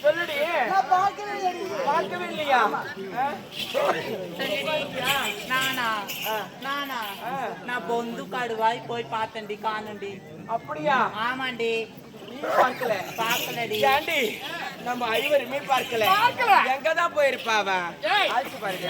சொல்லுடி. பார்க்கவே இல்லையா? நானா நான் பொந்து கடுவாய் போய் பார்த்தேன்டி காணண்டி. அப்படியா? ஆமாண்டி. பார்க்கலடி. ஏண்டி நம்ம ஐவருமே பார்க்கல. எங்கதான் போயிருப்பா அவன்? அழைச்சு பாருங்க.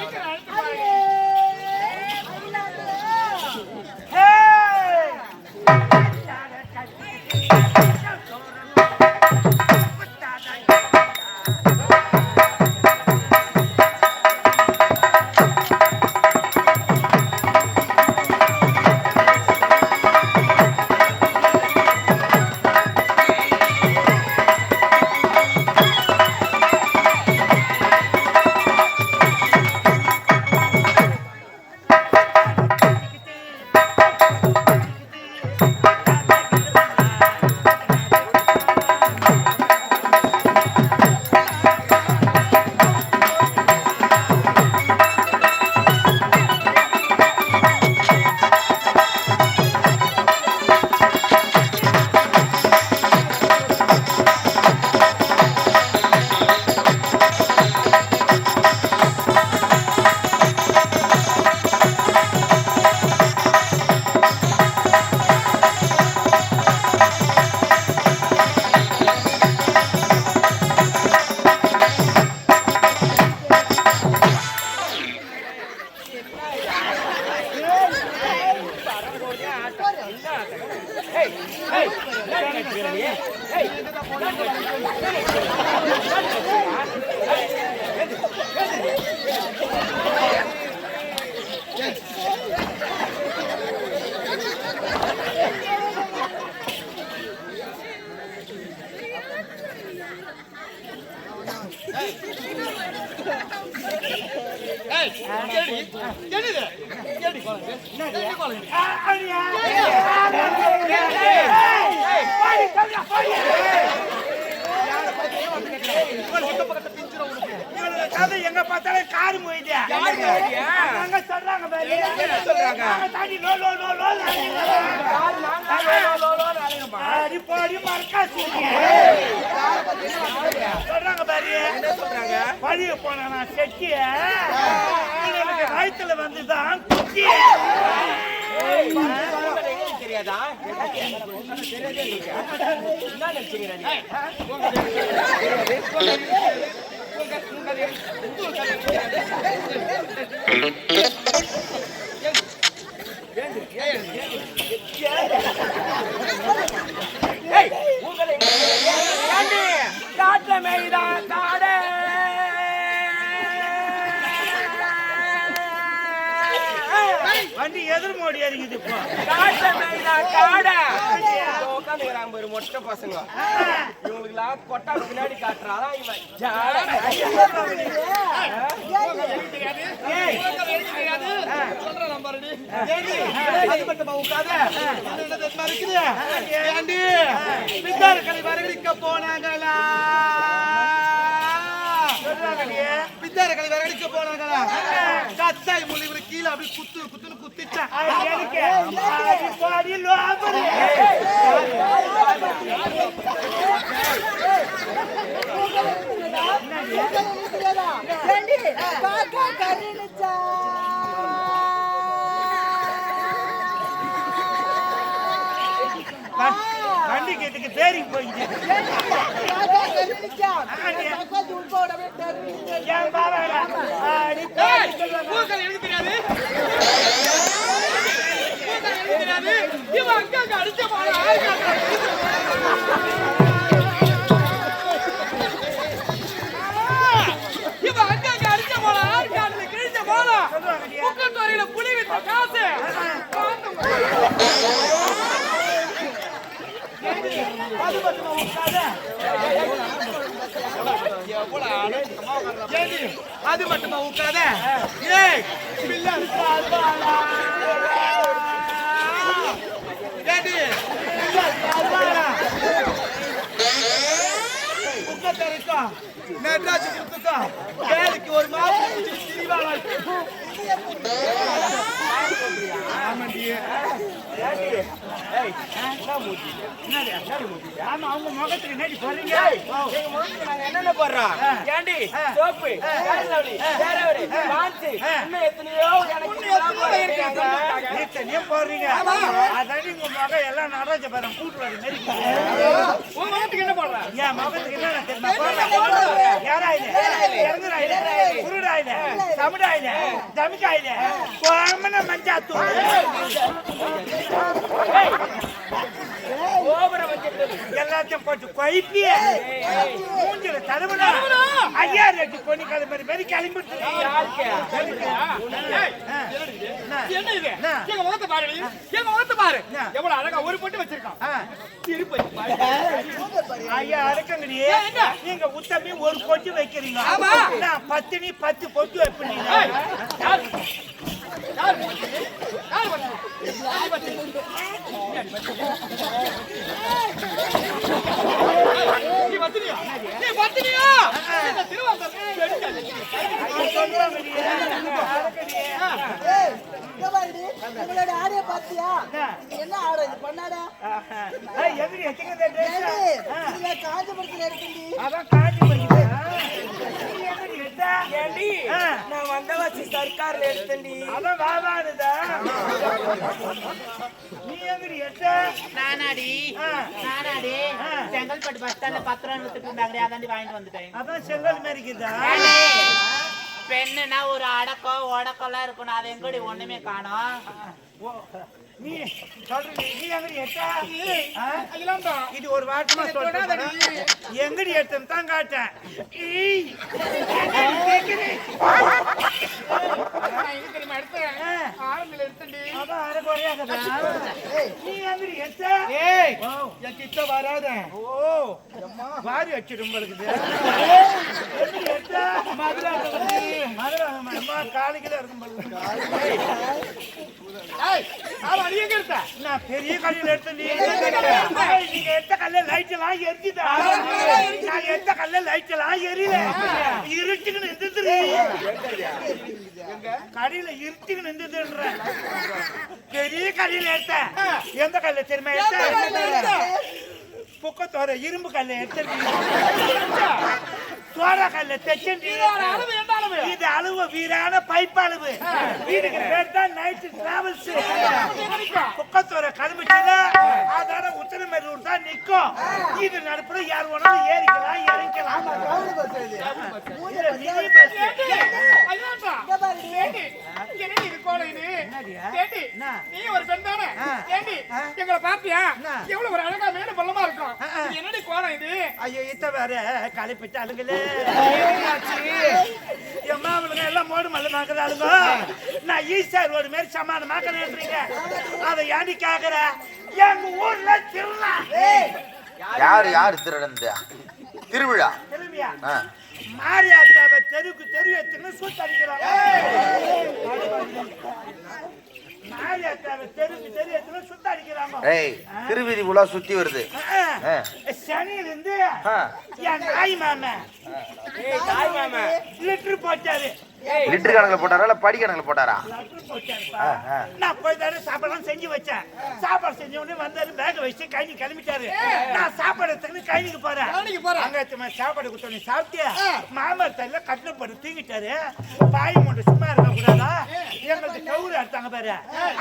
எங்க பார்த்தாலும் காரு போயிட்டு சொல்றாங்க சொல்றாங்க பாரு பழிய போனா செட்டிய வயிற்றுல வந்துதான் குச்சி தெரியாதா? காட்டுல மேய்தான் காடு வண்டி எதிர் மோடி அடிக்குது இப்போ. காட்டுல மேய்தான் காடு உட்காந்துக்கிறாங்க பாரு மொட்டை பசங்க. இவங்களுக்கு கொட்டாக்கு பின்னாடி காட்டுறாதான் இவன். போனாங்களா வித்தாரக்களை வரடிக்க போனாங்களா? கத்தாய் மொழி கீழே அப்படி குத்துன்னு குத்திச்சா வண்டி கேட்டுக்கு பேரிங் போயிட்டு அடிச்ச போல ஆற்காட்டுல கிழிச்ச போல முக்கத்தோரையில புலி வித்த காசு அது மட்டுமா உட்காத மெட்ராஸ் கொடுத்துக்கோ இன்னைக்கு ஒரு மாசம் திரிவாளா ஆமாண்டி ஏய் என்ன மூடி ஆமா அவங்க முகத்துக்கு நேடி போறீங்க எங்க முகத்துக்கு நாங்க என்னென்ன போடுறோம் ஏண்டி சோப்பு கேரளவடி சேரவடி பான்சி இன்னும் எத்தனையோ எனக்கு எத்தனையோ போடுறீங்க அதாண்டி உங்க முகம் எல்லாம் நடராஜ பாரம் கூட்டு வர மாரி உங்க முகத்துக்கு என்ன போடுற என் முகத்துக்கு என்ன தெரியுமா யாராயில இறங்குறாயில குருடாயில தமிழாயில தமிழாயில கோமன மஞ்சாத்தூள் எல்லாத்தையும் போட்டு கொய்ப்பிய மூஞ்சில தருவனா ஐயா ரெட்டு பொண்ணு கிளம்பி மாதிரி கிளம்பிட்டு என்ன இது எங்க முகத்தை பாரு எங்க முகத்தை பாரு எவ்வளவு அழகா ஒரு பொட்டு வச்சிருக்கான் திருப்பதி ஐயா அடக்கங்கடி நீங்க உத்தமி ஒரு பொட்டு வைக்கிறீங்க நான் 10 பொட்டு வைப்பீங்க என்ன ஆட இது பண்ணாடா காஞ்சிபுரத்துல இருக்குண்டி ஏண்டி நான் வந்த வச்சு சர்க்கார்ல எடுத்தேன்டி அதான் வாவானுதா நீ எங்கடி எட்ட நானாடி செங்கல்பட்டு பஸ் ஸ்டாண்ட்ல 10 ரூபாய் வித்துட்டு இருந்தாங்க அதாண்டி வாங்கிட்டு வந்துட்டேன் அதான் செங்கல் மாதிரிக்குதா பெண்ணுனா ஒரு அடக்கம் உடக்கம்லாம் இருக்கணும் அது எங்கடி ஒண்ணுமே காணோம் நீ சொல்றீங்க நீ எங்கடி எட்ட இது ஒரு வாட்டமா சொல்றேன் எங்கடி எடுத்தேன்னு தான் காட்டேன் அதான் அரை குறையாகதா நீ எங்கடி எட்ட என் கிட்ட வராத ஓ வாரி வச்சிடும் உங்களுக்கு எங்கடி எட்ட மதுரை காலையில இருக்கும் நான் பெரிய கல்லில் எடுத்தேன் நீங்க எத்த கல்ல லைட் எல்லாம் எரிஞ்சுதா நான் எத்த கல்ல லைட் எல்லாம் எரியல இருட்டுக்கு நின்றுது கடையில இருட்டுக்கு நின்றுதுன்ற பெரிய கல்லில் எடுத்த எந்த கல்ல தெரியுமா எடுத்த புக்கத்தோட இரும்பு கல்ல எடுத்து சோழ கல்ல தைச்சண்டி இது அளவு வீரான பைப் அளவு வீடுக்கு பேர் தான் நைட் டிராவல்ஸ் புக்கத்தோட கிளம்பிச்சுல அதோட உத்தரமேரூர் தான் நிக்கும் இது நடப்புல யார் வேணாலும் ஏறிக்கலாம் இறங்கிக்கலாம் மினி பஸ் நீ ஒரு பெண் தானே எங்களை பாத்தியா எவ்வளவு ஒரு அழகா மேல பள்ளமா இருக்கும் என்னடி கோலம் இது ஐயோ இத்த வேற களைப்பிட்டு அழுகலே என் மாவளுங்க எல்லாம் மோடு மல்லமாக்குறாளுங்க நான் ஈஸ்டர் ஒரு மாதிரி சமானமாக்கிறேன்றீங்க அதை ஏண்டி கேக்குற எங்க ஊர்ல திருவிழா யாரு திருவிழா திருவிழா மாரியாத்தாவை தெருக்கு தெரு எடுத்துன்னு சுத்தடிக்கிறாங்க மாரியாத்தாவை தெருக்கு தெரு எடுத்துன்னு சுத்தடிக்கிறாங்க திருவிதி உலா சுத்தி வருது சனியில இருந்து என் நாய் மாமா லிட்டர் போட்டாரு லிட்டர் கணக்குல போட்டாரா இல்ல படி கணக்குல போட்டாரா நான் போய் தானே சாப்பாடு செஞ்சு வச்சேன் சாப்பாடு செஞ்ச உடனே வந்தாரு பேக வச்சு கைனி கிளம்பிட்டாரு நான் சாப்பாடு எடுத்துக்கிட்டு கைனிக்கு போறேன் அங்க சாப்பாடு கொடுத்தோன்னே சாப்பிட்டியா மாமா தள்ள கட்டில போட்டு தூங்கிட்டாரு பாய் மூட்டை சும்மா இருக்க கூடாதா எங்களுக்கு கவுரு எடுத்தாங்க பாரு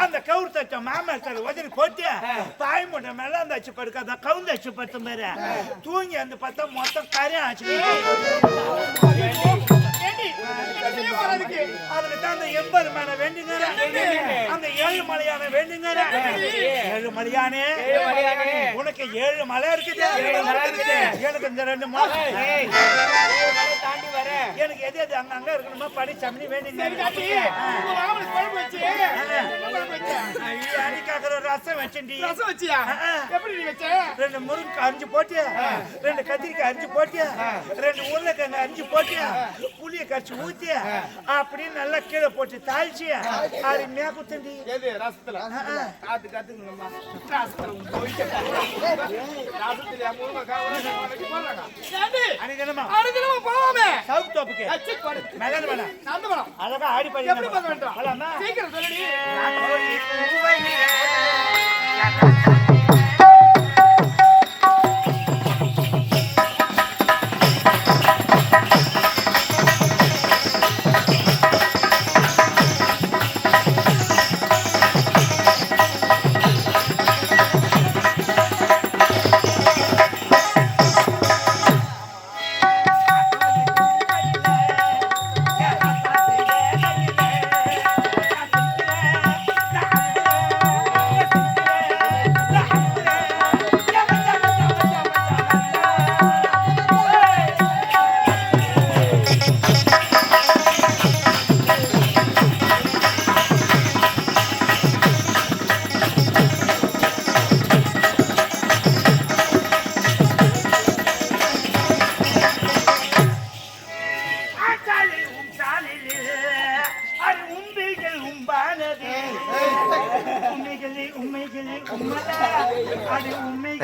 அந்த கவுரு தச்ச மாமா தள்ள உதறி போட்டு பாய் மூட்டை மேல அந்த அச்சு படுக்காத கவுந்து அச்சு படுத்த பாரு தூங்கி அந்த பார்த்தா மொத்தம் கரையும் ஆச்சு அதுக்கு அந்த எம்பெருமான வேண்டுங்க அந்த ஏழுமலையான வேண்டுங்க ஏழுமலையானே உனக்கு 7 மலை இருக்குது எனக்கு இந்த 2 மலை தாண்டி வர எனக்கு எது எது அங்க இருக்கணுமா படி சமனி வேண்டுங்க ரசம் வச்சேன்டி ரசம் வச்சியா எப்படி நீ வச்ச 2 முருங்கை அரிஞ்சு போட்டியா 2 கத்திரிக்காய் அரிஞ்சு போட்டியா 2 உருளைக்கிழங்கு அரிஞ்சு போட்டியா புளிய கரைச்சி ஊத்தி அப்படியே நல்லா கீழே போட்டு தாளிச்சு அருமையா குத்தண்டி. எது ரசத்துல காத்து காத்துங்கம்மா ரசத்துல போயிட்டு ரசத்துல அனுதினமா அனுதினமா போவாமே சவுத் தோப்புக்கு மெகன் வேணா சாந்த மரம் அழகா ஆடி பாடி எப்படி பார்க்க வேண்டாம் போலாமா? சீக்கிரம் சொல்லுடி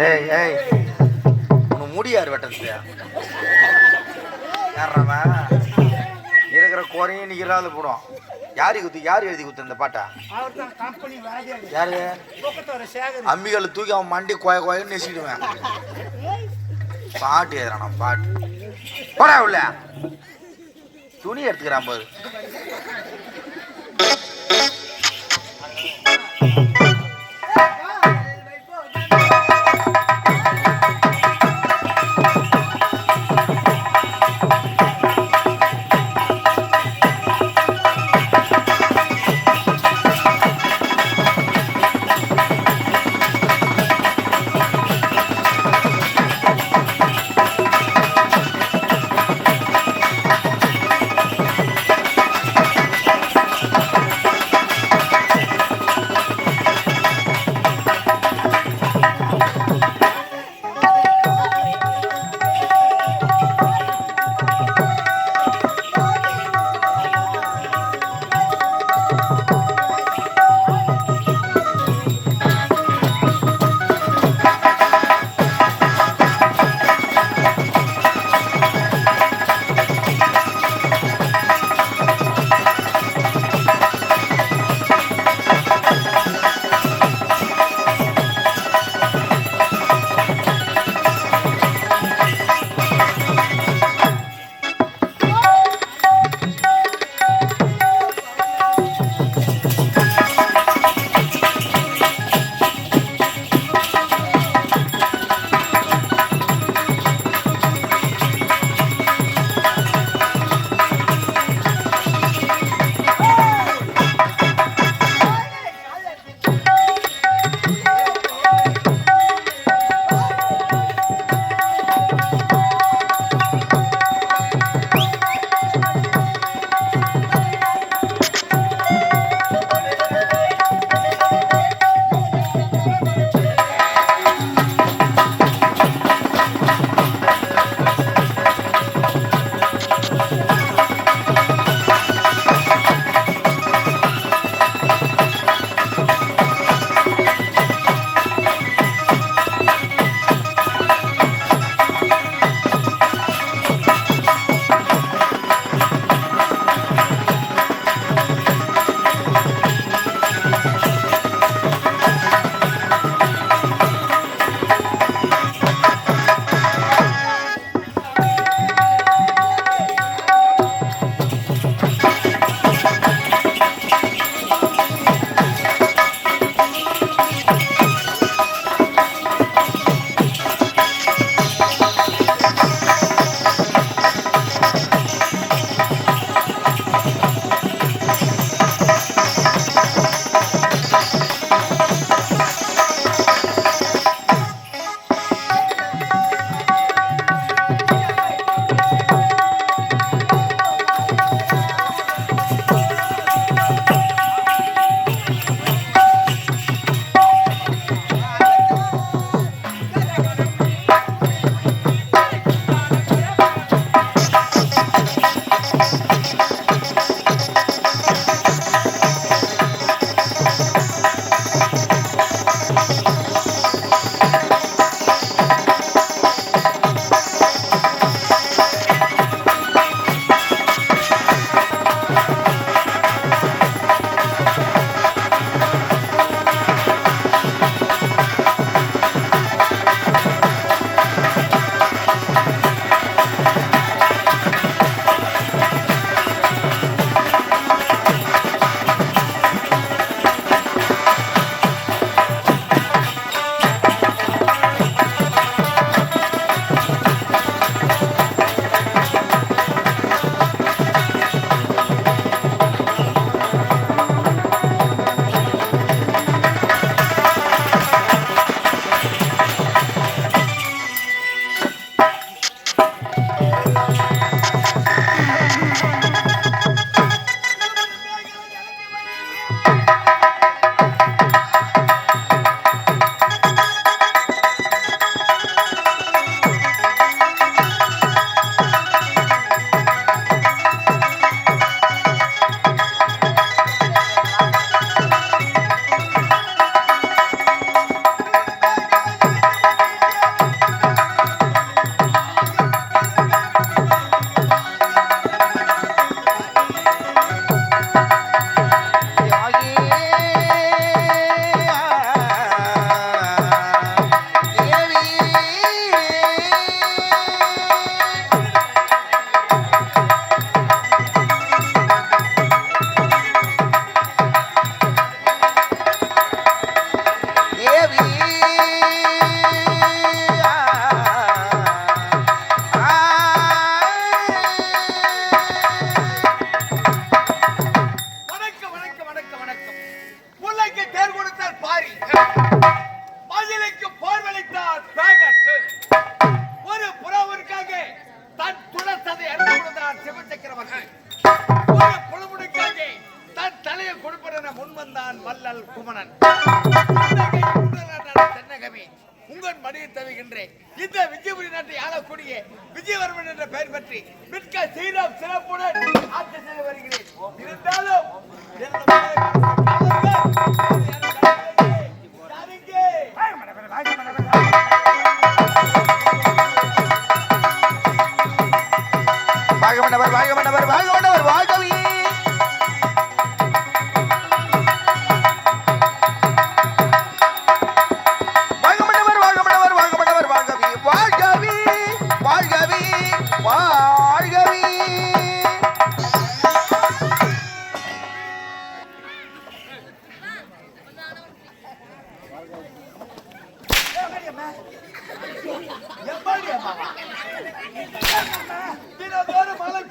ஏய் ஏய் உனக்கு முடியாரு வெட்டது யாரா இருக்கிற குறையும் நிற்கிறாது போடும். யார் எழுதி குத்து இந்த பாட்டா? அவர்தான் கம்பெனி வாதியார். யாரு? பக்கத்தோட சேகர். அம்மிகளை தூக்கி அவன் மண்டி கோயன்னு நெசிடுவேன். பாட்டு எழுதுறானா பாட்டு போடா உள்ள துணி எடுத்துக்கிறான் பாரு. உங்கள் மடியில் தருகின்றேன். இந்த விஜயபுரி நாட்டை ஆளக்கூடிய விஜயவர்மன் என்ற பெயர் பற்றி மிக்க சீரம் சிறப்புடன் ஆட்சி செய்து வருகிறேன். இருந்தாலும்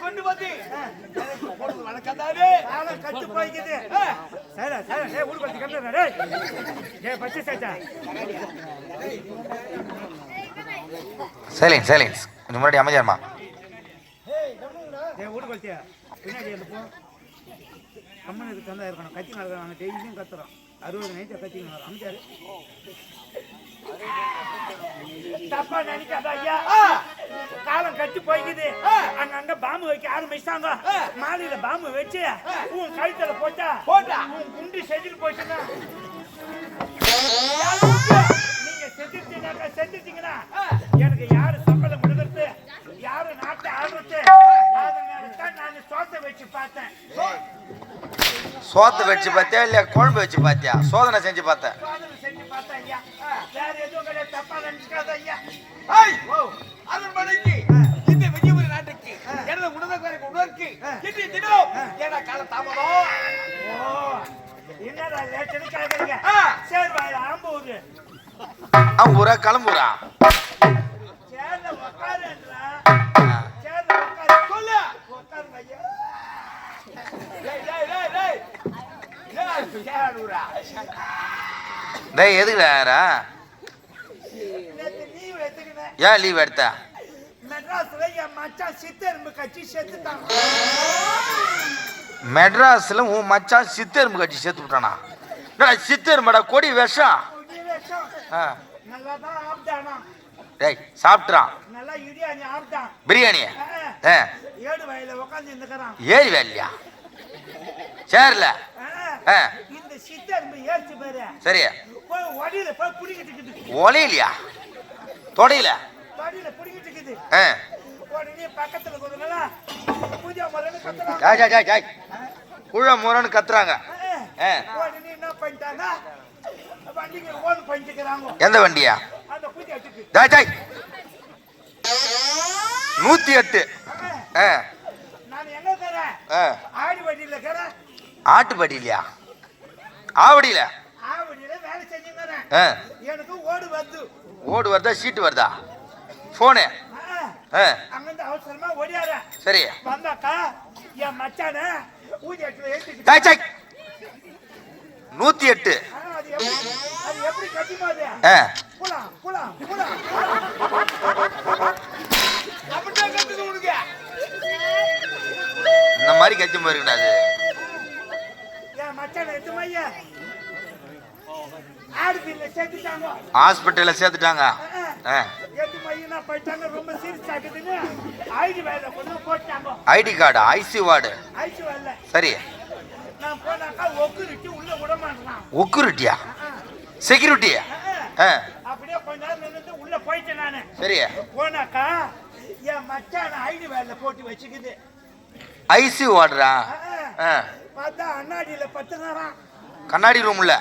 கொண்டு வந்து வணக்கத்தாரு கட்டு போய்க்குது. சைலன்ஸ் சைலன்ஸ் கொஞ்சம் முன்னாடி அமைதியாருமா. அம்மனுக்கு தந்தா இருக்கணும். கத்தி நடக்கிறாங்க, டெய்லியும் கத்துறோம். 60 நைட்டு கத்திங்க அமைச்சாரு. தப்பா நினைக்காத ஐயா, காலம் கட்டி போய்க்குது. அங்க பாம்பு வைக்க ஆரம்பிச்சாங்க. மாலையில பாம்பு வச்சு உன் கழுத்துல போட்டா உன் குண்டு செஞ்சுட்டு போச்சுன்னா நீங்க செஞ்சுட்டீங்கன்னா எனக்கு யாரு சம்பளம் கொடுக்கறது, யாரு நாட்டை ஆடுறது, அதனாலதான் நான் சோத்தை வச்சு பார்த்தேன். சோத்தை வச்சு பார்த்தியா இல்ல குழம்பு வச்சு பார்த்தியா? சோதனை செஞ்சு பார்த்தேன். ஐயா வேற எதுவும் கிடையாது, தப்பா நினைச்சுக்காத ஐயா. அதன்படிக்கு இந்த விஜயபுரி நாட்டுக்கு எனது உணர்வுக்கு இன்றைய தினம் ஏன்னா கால தாமதம். என்னடா லேட்டு கேக்குறீங்க? சரி வாயில ஆம்பூரு ஆம்பூரா கிளம்பூரா சேர்ல உட்காருன்றா. சேர்ல உட்காரு சொல்லு. உட்காருங்க ஐயா. டேய் எதுக்குடா ஏன் லீவ் எடுத்த? மெட்ராஸ்ல என் மச்சான் சித்தெரும்பு கட்சி செத்துட்டான். மெட்ராஸ்ல உன் மச்சான் சித்தெரும்பு கட்சி செத்து விட்டானா? சித்தெரும்படா கொடி விஷம். நல்லாதான் ஆப்டானா. டேய் சாப்பிட்றான். நல்லா பிரியாணி ஆப்டான். பிரியாணிய ஏடு வயல உட்காந்து இருந்துக்கிறான். ஏறி வேலையா சேர்ல இந்த சித்தெரும்பு ஏறிச்சு பாரு. சரி ஒடியில போய் புடிக்கிட்டு ஒலையிலையா தொடையில மடியில புடிங்கிட்டு இருக்குது. ஆ. உடனே பக்கத்துல இருக்கிறவங்க பூஜா முறைன்னு கத்துறாங்க. ஜாய் ஜாய் ஜாய் ஜாய் குழ முறன்னு கத்துறாங்க. ஆ. உடனே என்ன பண்ணிட்டாங்க, வண்டிக்கு ஓன் பண்ணிக்கிறாங்க. எந்த வண்டியா? அந்த பூஜை வச்சுக்கு. Joy Joy 108. ஆ. நான் எங்க இருக்கிறேன்? ஆ. ஆடி வண்டியில இருக்கிறேன். ஆட்டுப்படியிலையா? ஆவடியில? ஆவடியில வேலை செஞ்சுக்கிறேன். ஆ. எனக்கு ஓடு வருது. ஓடு வருதா சீட்டு வருதா? போனு? ஆ. அங்கிருந்து அவசரமா ஓடியார. சரி. வந்தாக்கா என் மச்சான ஊதி எடுத்து ஏத்திட்டு. Joy Joy 108. அது எப்படி கட்டிமாது? ஆ. புலாம் புலாம் புலாம் அப்படிதான் கட்டுது உனக்கு. இந்த மாதிரி கட்சி போயிருக்கா? என் மச்சான எத்து மையா ஆடுபில்ல சேர்த்துட்டாங்க. ஹாஸ்பிட்டல்ல சேர்த்துட்டாங்க. எத்து மையனா போயிட்டாங்க. ரொம்ப சீரியஸ் ஆகுதுன்னு ஐடி வேலை கொண்டு போட்டாங்க. ID card IC ward. IC வேலை. சரி. நான் போனாக்கா ஒக்குரிட்டி உள்ள விட மாட்டான். ஒக்குரிட்டியா? செக்யூரிட்டி? அப்படியே கொஞ்ச நேரம் நின்று உள்ள போயிட்டேன் நானு. சரி. போனாக்கா என் மச்சான ஐடி வேலை போட்டு வச்சுக்குது. ஐசி வார்டரா? பார்த்தா அண்ணாடியில பத்துனாராம். கண்ணாடி ரூம்ல?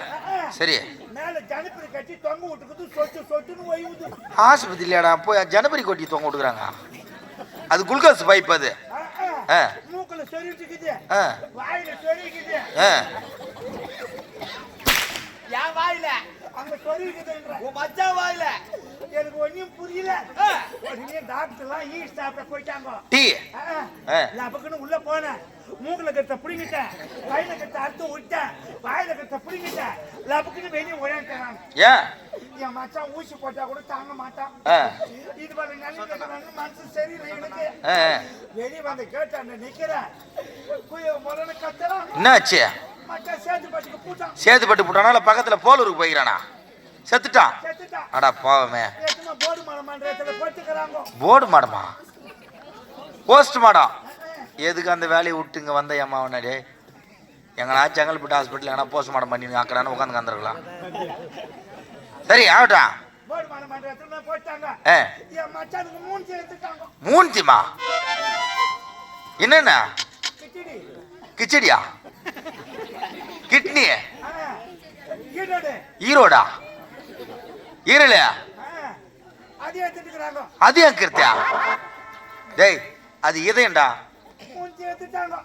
சரி. மேல ஜனப்பரி கட்டி தொங்க விட்டுக்குது. சொட்டு சொட்டுன்னு ஓய்வுது. ஆஸ்பத்திரியாடா போய் ஜனபரி கொட்டி தொங்க விட்டுக்கிறாங்க. அது குளுக்கோஸ் பைப். அது மூக்குல சொரிச்சுக்குது. வாயில சொரிக்குது. என் வாயில அங்க சொரிக்குதுன்ற உன் மச்சான் வாயில. எனக்கு ஒன்னும் புரியல. உடனே டாக்டர் எல்லாம் ஈஸ்ட் சாப்பிட போயிட்டாங்க. டீ லபக்குன்னு உள்ள போனேன். மூக்குல கட்ட புடிங்கிட்டேன். கையில கட்ட அறுத்து விட்டேன். வாயில கட்ட புடிங்கிட்டேன். லபக்குன்னு வெளியே ஓடிட்டேன். ஏன்? என் மச்சான் ஊசி போட்டா கூட தாங்க மாட்டான். இது வர நினைக்கிறாங்க மனசு சரியில்லை எனக்கு. வெளியே வந்து கேட்டான் நிக்கிறேன். முரணு கத்துறான். என்னாச்சு? மச்சான் சேது பட்டுக்கு பூட்டான். சேதுப்பட்டு போட்டானா பக்கத்துல போலூருக்கு போய்கிறானா? செத்துட்டான். அடா பாவமே. போர்டு மண்டபத்துல போட்டுக்கிறாங்க. போர்டு மாடமா? போஸ்ட் மாடம்? எதுக்கு அந்த வேலையை விட்டுங்க வந்த அம்மாவனாடே? எங்கன்னா செங்கல்பட்டு ஹாஸ்பிட்டல் எங்கன்னா போஸ்ட் மாடம் பண்ணி ஆக்குறான்னு உட்காந்து கந்துருக்கலாம். சரி ஆகட்டும். போர்டு மண்டபத்துல போட்டாங்க. என் மச்சானுக்கு மூஞ்சி எடுத்துட்டாங்க. மூஞ்சிமா? என்னென்ன? கிச்சடி. கிச்சடியா? கிட்னி? ஈரோடு. ஈரோடா? ஈரலையா? அது எடுத்துக்கிறாங்க. அது ஏன் கிருத்தியா? டேய் அது இதயம்டா. மூஞ்சி எடுத்துட்டாங்க.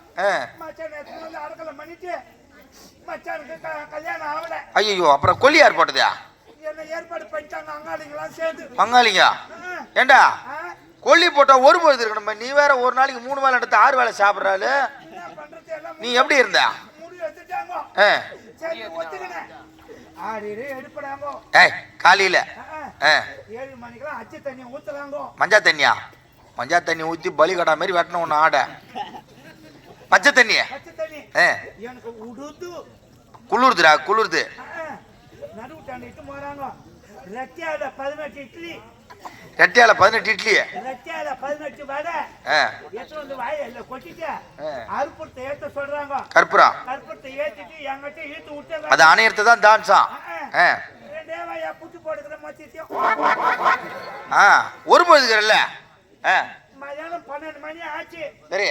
மச்சான் எடுத்து வந்து அடக்கல பண்ணிட்டு மச்சானுக்கு கல்யாணம் ஆகல. ஐயோ அப்புறம் கொல்லியார் போட்டதா? என்ன ஏற்பாடு பண்ணிட்டாங்க அங்காளிங்களாம் சேர்ந்து. பங்காளிங்க? ஏண்டா கொல்லி போட்டா ஒரு பொழுது இருக்கணும். நீ வேற ஒரு நாளைக்கு 3 வேலை எடுத்து 6 வேலை சாப்பிட்றாரு. நீ எப்படி இருந்த? முடி எடுத்துட்டாங்க. சரி ஒத்துக்கினேன். ஆடிரே எடுப்படாங்க. காலையில 7 மணிக்கெல்லாம் அச்சு தண்ணி ஊத்துறாங்க. மஞ்சா தண்ணியா? மஞ்சா தண்ணி ஊத்தி பலி கடா மாதிரி வெட்டணும் ஒன்று ஆடை. பச்சை தண்ணி? பச்சை தண்ணி எனக்கு உடுது. குளிர்துடா குளிர்து. நடுவு தாண்டிட்டு போறாங்க. ரெட்டியால 18 இட்லி. ரெட்டியால 18 இட்லி? ரெட்டியால 18 வடை. எத்தனை வந்து வாயில கொட்டிட்டு அருப்புறத்தை ஏத்த சொல்றாங்க. கற்பூரம்? கற்பூரத்தை ஏத்திட்டு எங்கிட்ட இழுத்து விட்டாங்க. அது அணையறது தான் டான்ஸா? தேவையா புட்டு போடுகிற மத்தியம். ஒரு பொழுதுக்கிறல்ல. மதியானம் 12 மணி ஆச்சு. சரி.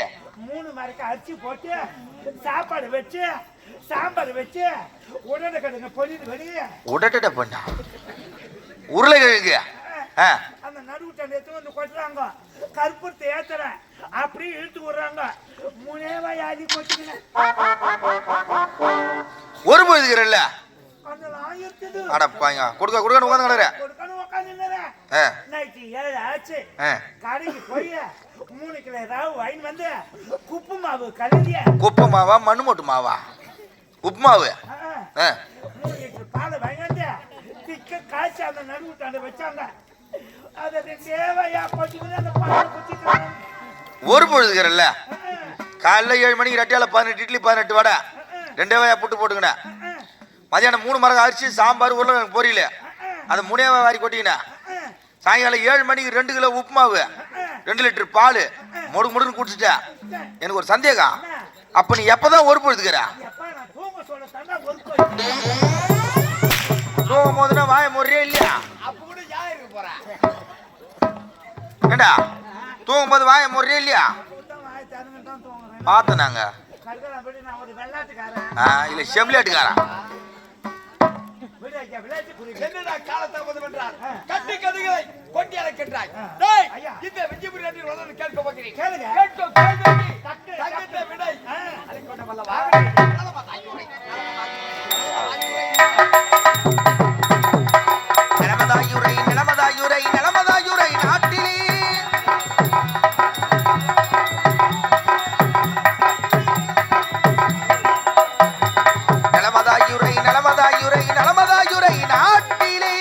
3 மரக்கு அரிசி போட்டு சாப்பாடு வச்சு சாம்பார் வச்சு உடனே பொரியல் வெளியே உடட்ட பண்ணா உருளைக்கிழங்கு அந்த நடுவு தண்ணி எடுத்து வந்து கொட்டுறாங்க. கற்பூரத்தை ஏத்துறேன் அப்படியே இழுத்து விடுறாங்க. 3 வாயாதி கொட்டிக்கினேன். ஒரு பொழுதுக்கிறல்ல. அதெல்லாம் இருக்குது. அடப்பாங்க கொடுக்க கொடுக்க உட்காந்து கிடற. கொடுக்கணும் உட்காந்து நைட்டு 7 ஆச்சு. கடைக்கு போய் 3 கிலோ ராவு வாங்கி வந்து குப்பு மாவு கலந்திய. குப்பு மாவா மண்ணு மொட்டு மாவா? உப்பு மாவு. 3 லிட்டர் பாலை வாங்கி வந்து திக்க காய்ச்சி அந்த நடுவு தாண்ட வச்சாங்க. அதை தேவையா கொட்டிக்கிட்டு அந்த பாலை குச்சிக்கிறாங்க. ஒரு பொழுதுக்கிறல்ல. காலைல 7 மணிக்கு ரெட்டியால 18 இட்லி 18 வடை 2 வாயா புட்டு போட்டுக்கினேன். மதியானம் 3 மரக்கு அரிசி சாம்பார் உருளைக்கிழங்கு பொரியல் அதை 3 வாரி கொட்டிக்கினேன். சாயங்காலம் 7 மணிக்கு 2 கிலோ உப்பு மாவு 2 லிட்டர் பால் முடுன்னு குடிச்சிட்டேன். எனக்கு ஒரு சந்தேகம். அப்ப நீ எப்பதான் ஒரு பொழுதுக்கிற? தூங்கும் போதுனா வாய முறையே இல்லையா? அப்ப கூட யார் இருக்க போறா? ஏண்டா தூங்கும்போது வாய முறையே இல்லையா பார்த்தோம் நாங்க இல்ல செவிலியாட்டுக்காரன் என்னடா காலத்தாமதம் என்றால் கட்டி கதைகளை கொட்டி அழைக்கின்றாய். டேய், இந்த விஜயபுரி நாட்டில் வளர்ந்து கேட்க போகிறேன். கேட்கும் கேள்விக்கு தங்கத்தை விடை அழைக்கொண்ட வல்லவா. நிலமதாயுரை நிலமதாயுரை நிலமதாயுரை நாட்டிலே நிலமதாயுரை நிலமதாயுரை நிலமதாயுரை நாட்டிலே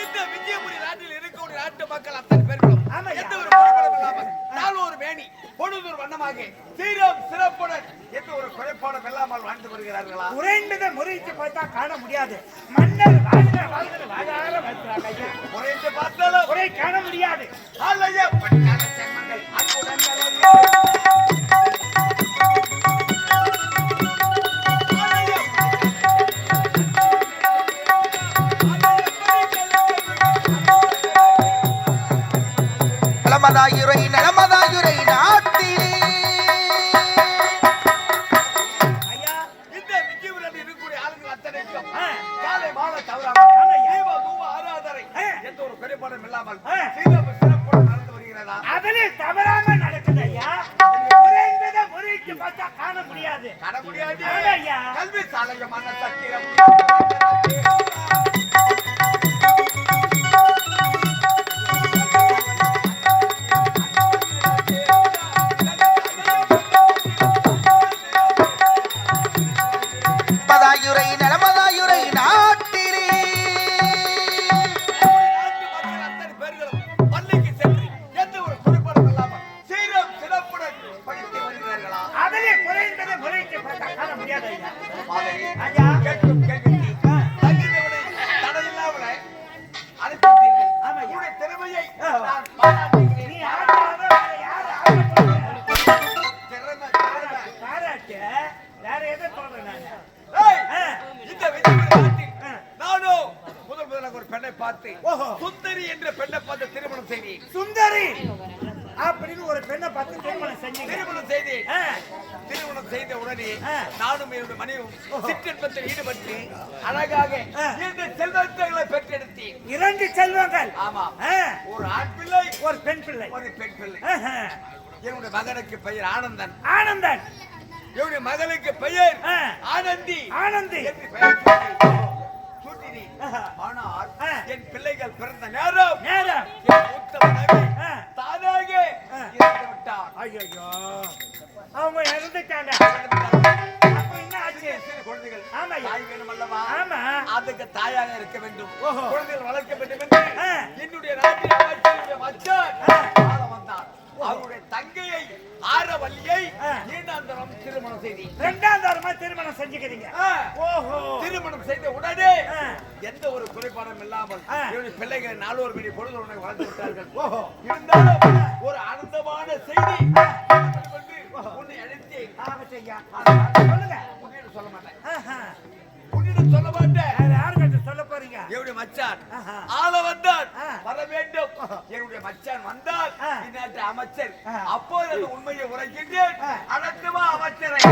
இந்த விஜயபுரி நாட்டில் இருக்கக்கூடிய நாட்டு மக்கள் அத்தனை பேர்களும் எந்த ஒரு குறைபாடும் இல்லாமல் நாளொரு மேனி பொழுதொரு வண்ணமாக சீரம் சிறப்புடன் எந்த ஒரு குறைபாடும் இல்லாமல் வாழ்ந்து வருகிறார்களா? குறைந்ததை முறைத்து பார்த்தா காண முடியாது. மன்னர் வாழ்கிற வாழார வைக்கிறாங்க ஐயா. குறைந்து பார்த்தாலும் குறை காண முடியாது. ஆலய பட்டாள செம்மங்கள் அன்புடன் நிலமதாயுரை நிலமதாயுரை நாட்டிலே ஐயா இந்த விஜயபுரி நாட்டில் இருக்கக்கூடிய ஆளுங்கள் அத்தனைக்கும் காலை மாலை தவறாமல் தீப தூப ஆராதனை எந்த ஒரு குறைபாடும் இல்லாமல் சீரம் சிறப்புடன் நடந்து வருகிறதா? அதிலே தவறாம நடக்குது ஐயா. குறைந்ததை முறைத்து பார்த்தா காண முடியாது. காண முடியாது. ஐயா கல்வி சாலையமான சத்திரம் நிலமதாயுரை நிலமதாயுரை நாட்டிலே நாட்டு மக்கள் அத்தனை பேர்களும் பள்ளிக்கு சென்று எந்த ஒரு குறைபாடும் இல்லாமல் சீரம் சிறப்புடன் படித்து வருகிறார்களா? அதிலே குறைந்ததை முறைத்து பார்த்தா காண முடியாது ஐயா. மாதிரி ஐயா கேட்கும் கேள்விக்கு தகுதியோடு தடையில்லாமல் அனுப்பித்தீர்கள். உங்களுடைய திறமையை நான் பாராட்டுகிறேன். நீ ஆடாத யார் ஆடப்படுற திறமை பாராட்டு வேற எதை சொல்றேன் நான். ஏய், இந்த விஜயபுரி நாட்டில் நானும் முதலாக ஒரு பெண்ணை பார்த்து ஓஹோ. சுந்தரி என்ற பெண்ணை பார்த்து திருமணம் செய்தேன். சுந்தரி அப்படின்னு ஒரு பெண்ணை பார்த்து திருமணம் செஞ்சீங்க. திருமணம் செய்தேன். திருமணம் செய்த உடனே நானும் என்னுடைய மனைவியும் சிற்றின்பத்தில் ஈடுபட்டு அழகாக இரண்டு செல்வங்களை பெற்றெடுத்தேன். 2 செல்வங்கள். ஆமா, ஆ, ஒரு ஆண் பிள்ளை ஒரு பெண் பிள்ளை. ஒரு பெண் பிள்ளை. ஆஹா. என்னுடைய மகனுக்கு பெயர் ஆனந்தன், ஆனந்தன். என்னுடைய மகளுக்கு பெயர் ஆ. ஆனந்தி ஆனந்தி. என்று பெயர் சூட்டினேன். ஆஹா. ஆனால் ஆ. என் பிள்ளைகள் பிறந்த நேரம் நேரம். என் மூத்த மனைவி ஆ. தானாக ஆ. இறந்து விட்டார். ஐயோ அவங்க இறந்துட்டாங்க. அப்ப என்ன ஆச்சு? சிறு குழந்தைகள் ஆமா ஐயா. தாய் வேணும் அல்லவா? ஆமா. அதுக்கு தாயாக இருக்க வேண்டும், ஓஹோ. குழந்தைகள் வளர்க்க வேண்டும் என்று ஆ. என்னுடைய நாட்டில் அமைச்சருடைய மச்சான் ஆ. ஆள வந்தார். அவருடைய தங்கையை ஆரவல்லியை நீண்டாந்தரம் திருமணம் செய்தேன். 2ஆம் தரமா திருமணம் செஞ்சுக்கிறீங்க. ஆ. ஓஹோ. திருமணம் செய்த உடனே ஆ. எந்த ஒரு குறைபாடும் இல்லாமல் ஆ. என்னுடைய பிள்ளைகள் 4 மணி பொழுது உடனே வளர்ந்து விட்டார்கள். ஓஹோ. இருந்தாலும் ஒரு ஆனந்தமான செய்தி கொண்டு உன்னை அழைத்தேன். ஆகட்டும் ஐயா. ஆனால் சொல்லுங்க. உன்னிடம் சொல்ல மாட்டேன். ஆஹா. உன்னிடம் சொல்ல மாட்டேன். வேற யாருக்கிட்ட சொல்ல போறீங்க? என்னுடைய மச்சான் ஆஹா. ஆள வந்தார், ஆ. வர வேண்டும். என்னுடைய மச்சான் வந்தால் ஆ. இந்நாட்டு அமைச்சர். ஆ. அப்போது அந்த உண்மையை உரைக்கின்றேன். ஆ. அடக்குமா அமைச்சரை.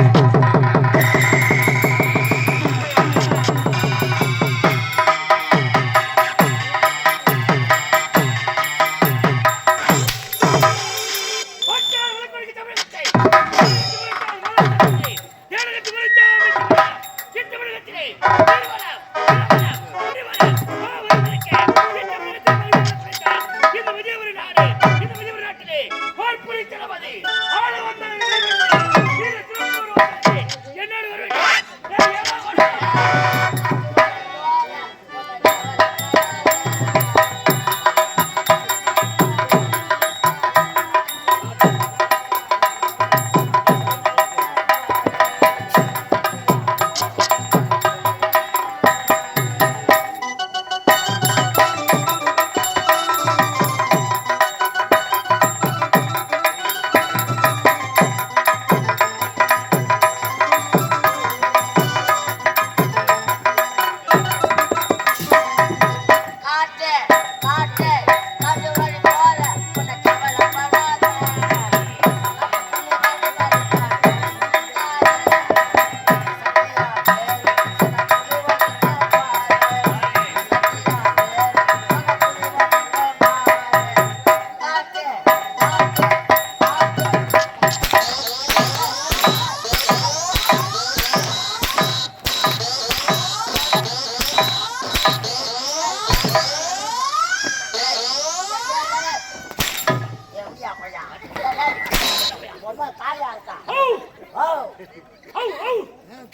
என்னோட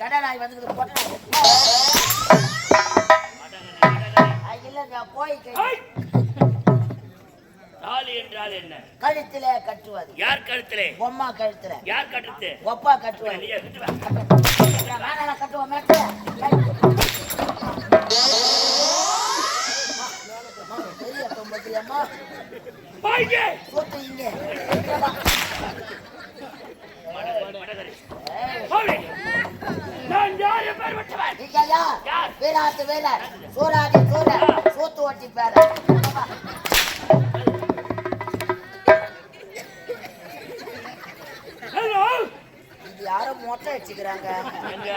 கடை நாய் வந்துக்குது பொட்டை நாய் இல்லைங்க போய் தாலி என்றால் என்ன? கழுத்திலே கட்டுவது. யார் கழுத்திலே? பொம்மா கழுத்துல. யார் கழுத்து? ஒப்பா கட்டுவது. நீயே கட்டுவா. நான் கட்டுவோம் மேட்டு. பெரிய தொம்பத்தியம்மா பாய்ங்க சோத்து இங்க மடகரி போவே. நான் யார் பேர் விட்டவன்? நீங்க யார்? வீராத்து வீரர் சூராதி சூரர் சோத்து ஓட்டி பேர. ஹலோ இது யாரும் மொட்டை வச்சுக்கிறாங்க. எங்க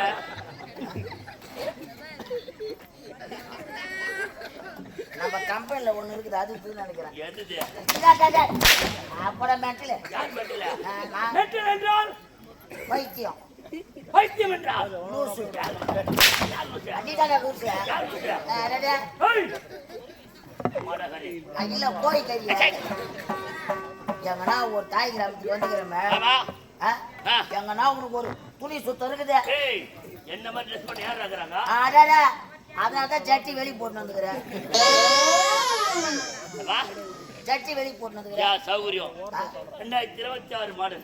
நம்ம கம்பெனில ஒண்ணு இருக்குது அது நினைக்கிறேன். எதுது? அப்புறம் மெட்டல யார் மெட்டல? மெட்டல் என்றால் வைத்தியம். வைத்தியம் என்றால் லூசு. யார் லூசு. ஏய் மடகரி இல்ல போய் கறி எங்கன்னா ஒரு தாய் கிராமத்துக்கு வந்துக்கிறோமே. ஆமா எங்கன்னா உனக்கு ஒரு துணி சுத்தம் இருக்குது. ஏய் என்ன மாதிரி ட்ரெஸ் பண்ணி யார் இருக்கறாங்க? அடடா அதனாலதான் ஜட்டி வெளி போட்டு வந்துக்கிறேன். ஜட்டி வெளி போட்டு வந்துக்கிறேன். சௌகரியம் 2026 மாடல்.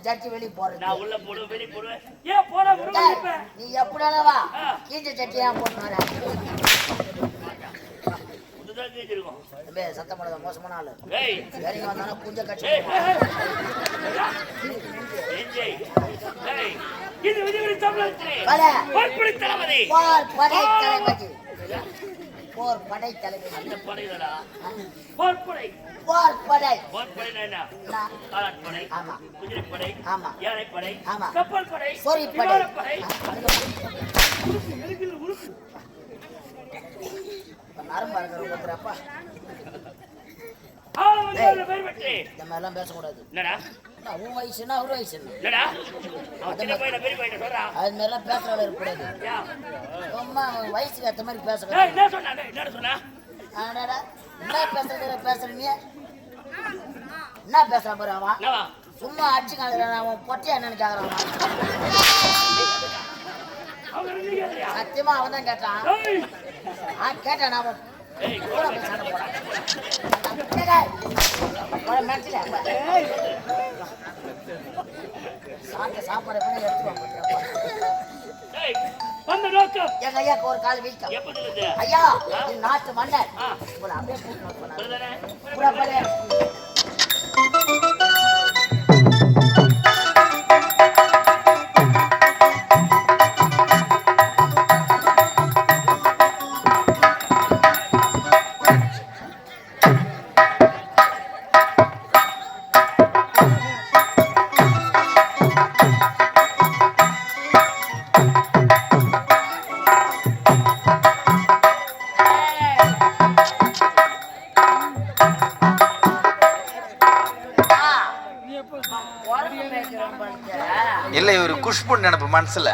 ஜட்டி வெளி போடுறேன். நான் உள்ள போடுவேன் வெளி போடுவேன். ஏன் போட நீ எப்படிவா கீஞ்ச சட்டியா போட்டு வர புதுதான் கேட்டிருக்கோம். சத்தம் போடாத மோசமான ஆளு. ஏய் இறங்கி வந்தானா குஞ்ச கட்சி. இது விஜய் தமிழகத்திலே போர்ப்படை தளபதி. போர்ப்படை தளபதி. போர்ப்படை தளபதி. அந்த படைகளா? போர்ப்படை. போர்ப்படை. போர்ப்படைனா என்ன? காலாட்படை, ஆமா. குதிரைப்படை, ஆமா. யானைப்படை, ஆமா. கப்பல் படை, சொறிப்படை. விமானப்படை. நரம்பா இருக்கிற ஒருத்தரப்பா பேர் வெற்றி. இந்த மாதிரிலாம் பேசக்கூடாது. என்னடா உன் வயசுன்னா ஒரு வயசு என்னடா அவன் சின்ன பையனை பெரிய பையனை சொல்றான். அது மாதிரிலாம் பேசுறவங்க இருக்கக்கூடாது. சும்மா வயசுக்கு ஏற்ற மாதிரி பேசக்கூடாது. என்ன சொன்னா? என்ன சொன்னா? ஆனாடா என்ன பேசுற நீ என்ன பேசுற பாரு அவன். என்னவா? சும்மா அடிச்சு காணுறான். அவன் பொட்டியா என்னன்னு கேக்குறான். சத்தியமா அவன் தான் கேட்டான். கேட்டான் அவன் கூட போய் சண்டை போடான். சாப்பாடு பண்ணி எடுத்துருவாங்க. எங்க ஐயாக்கு ஒரு கால் வீக்கம். ஐயா நாட்டு மன்னர் உங்களை அப்படியே கூப்பிட்டு இல்ல இவரு குஷ்பு நினைப்பு மனசுல.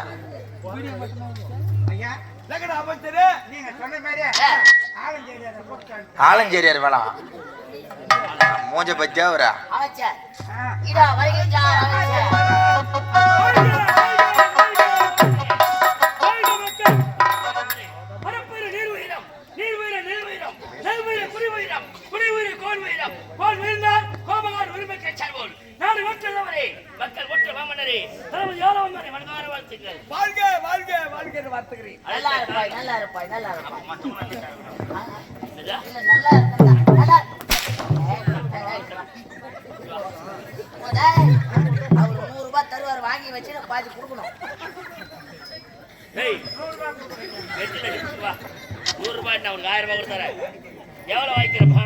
நீங்க சொன்ன மாதிரி ஆலஞ்சேரியார் வேணாம் மூஞ்ச பத்தியா அவரா அமைச்சர் இதா வருகின்றார் நல்லா இருப்பாய் நல்லா இருப்பாய் நல்லா இருப்பாய். இல்ல நல்லா இருக்கா நல்லா அவர் 100 ரூபாய் தருவார். வாங்கி வச்சு பாதி கொடுக்கணும். 100 ரூபாய் அவனுக்கு 1000 ரூபாய் கொடுத்தாரு. எவ்வளவு வாங்கிக்கிறப்பா?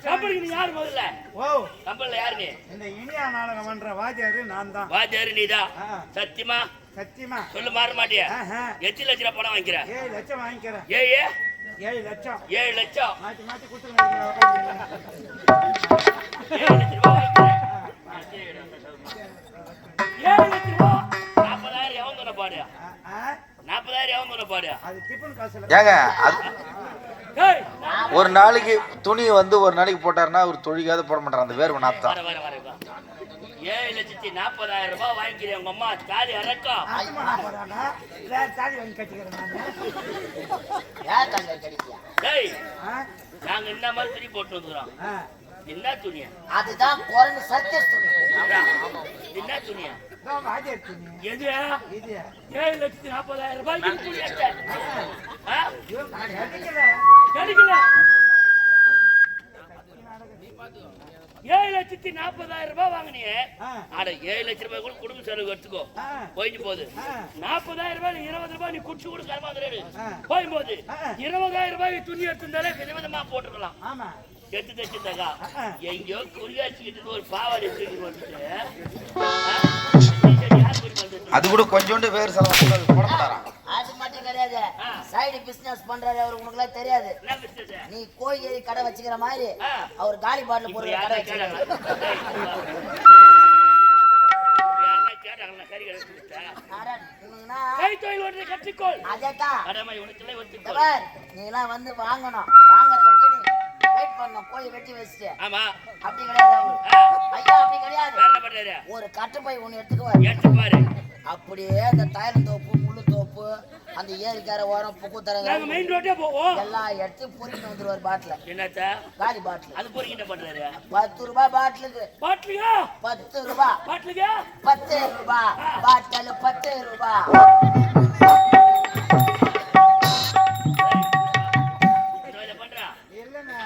கம்பெனிக்கு நீ யாரு முதல்ல? ஓ கம்பெனில யாரு நீ? இந்த இனியா நாடகம் பண்ற வாத்தியாரு நான் தான். வாத்தியாரு நீதான்? சத்தியமா சத்தியமா சொல்லு மாற மாட்டியா? எத்தனை லட்ச ரூபாய் பணம் வாங்கிக்கிற? 7 லட்சம் வாங்கிக்கிறேன். 7 லட்சம் 7 லட்சம் மாத்தி மாத்தி கொடுத்துருங்க. 7 லட்ச ரூபாய் வாங்கிக்கிறேன். 7 லட்ச ரூபாய் 40,000 எவன் சொன்ன பாடு? 40,000 எவன் சொன்ன பாடு? அது டிபன் காசுல ஏங்க ஒரு நாளைக்கு துணி வந்து ஒரு நாளைக்கு போட்டாருன்னா ஒரு தொழிக்காத போட மாட்டார். அந்த வேர்வை நாத்தான். வர 7,40,000 ரூபாய் வாங்கிக்கிறேன் உங்க அம்மா தாலி அறக்கம். போறாங்க வேற தாலி வாங்கி கட்டிக்கிறேன் நானு. ஏன் தங்க கிடைக்கியா? டேய், ஆ? நாங்க என்ன மாதிரி துணி போட்டு வந்துக்கிறோம். ஆ. என்ன துணியா? அதுதான் குரங்கு சத்திய துணி. என்ன துணியா? நான் வாங்கி எடுத்தேன். எது? இது 7,40,000 ரூபாய்க்கு துணி எடுத்தேன். ஆ? கட்டிக்கல. கிடைக்கல. 7,40,000 ரூபாய் வாங்கினியே. ஆ. அட 7 லட்சம் ரூபாய் கூட குடும்ப செலவு எடுத்துக்கோ. ஆ. போயிட்டு போகுது. ஆ. 40,000 ரூபாய் 20 ரூபாய் நீ குடிச்சு கூட கருமாந்திரேடு. ஆ. போயும் போது ஆ. 20,000 ரூபாய் துணி எடுத்திருந்தாலே விதவிதமா போட்டுக்கலாம். ஆமா. எடுத்து தைச்சிருந்தாக்கா ஆ. எங்கேயோ குறியாச்சிக்கிட்டு ஒரு பாவாடை தூக்கி வந்துட்டு யார் போய் வந்துட்டு அது கூட கொஞ்சோண்டு வேறு செலவு போட மாட்டாராம். அது மட்டும் கிடையாது. சைடு பிசினஸ் பண்றாரு அவரு, உனக்கு எல்லாம் தெரியாது. என்ன business? நீ கோழி கடை வச்சுக்கிற மாதிரி ஆ. அவர் காலி பாட்டில் இப்ப போடுற கடை யாரா வச்சுக்கிறாரு. யாரா கேட்டாங்களா கறி கடை வச்சுக்கிட்டா? அட, உனக்குன்னா கை தொழில் ஒன்றை கற்றுக்கொள். அதேதான். அடமா உனக்குள்ள இந்த ஒத்துக்கொள். பார், நீ எல்லாம் வந்து வாங்கணும். வாங்குற வரைக்கும் நீ வெயிட் பண்ணணும். கோழி வெட்டி வச்சுட்டு ஆமா. அப்படி கிடையாது அவரு. ஐயா அப்படி கிடையாது. வேற என்ன பண்றாரு? ஒரு கட்டுப்பை ஒண்ணு எடுத்துக்குவாரு. எடுத்து பாரு. அப்படியே அந்த தைலம் தோப்பு, முள்ளு தோப்பு, அந்த ஏரிக்கார ஓரம், புக்கு நாங்க தரங்க மெயின் ரோட்டே போவோம். எல்லா இடத்தையும் பொறுக்கிட்டு வந்துருவாரு பாட்டில. என்னத்தா காலி பாட்டில். அது போறீங்க என்ன பண்றாரு? 10 ரூபாய் பாட்டிலுக்கு. பாட்டிலுக்கா? 10 ரூபாய். பாட்டிலுக்கா? 10 ரூபாய். பாட்டில் 10 ரூபாய். இதை பண்றா. இல்லைண்ணே.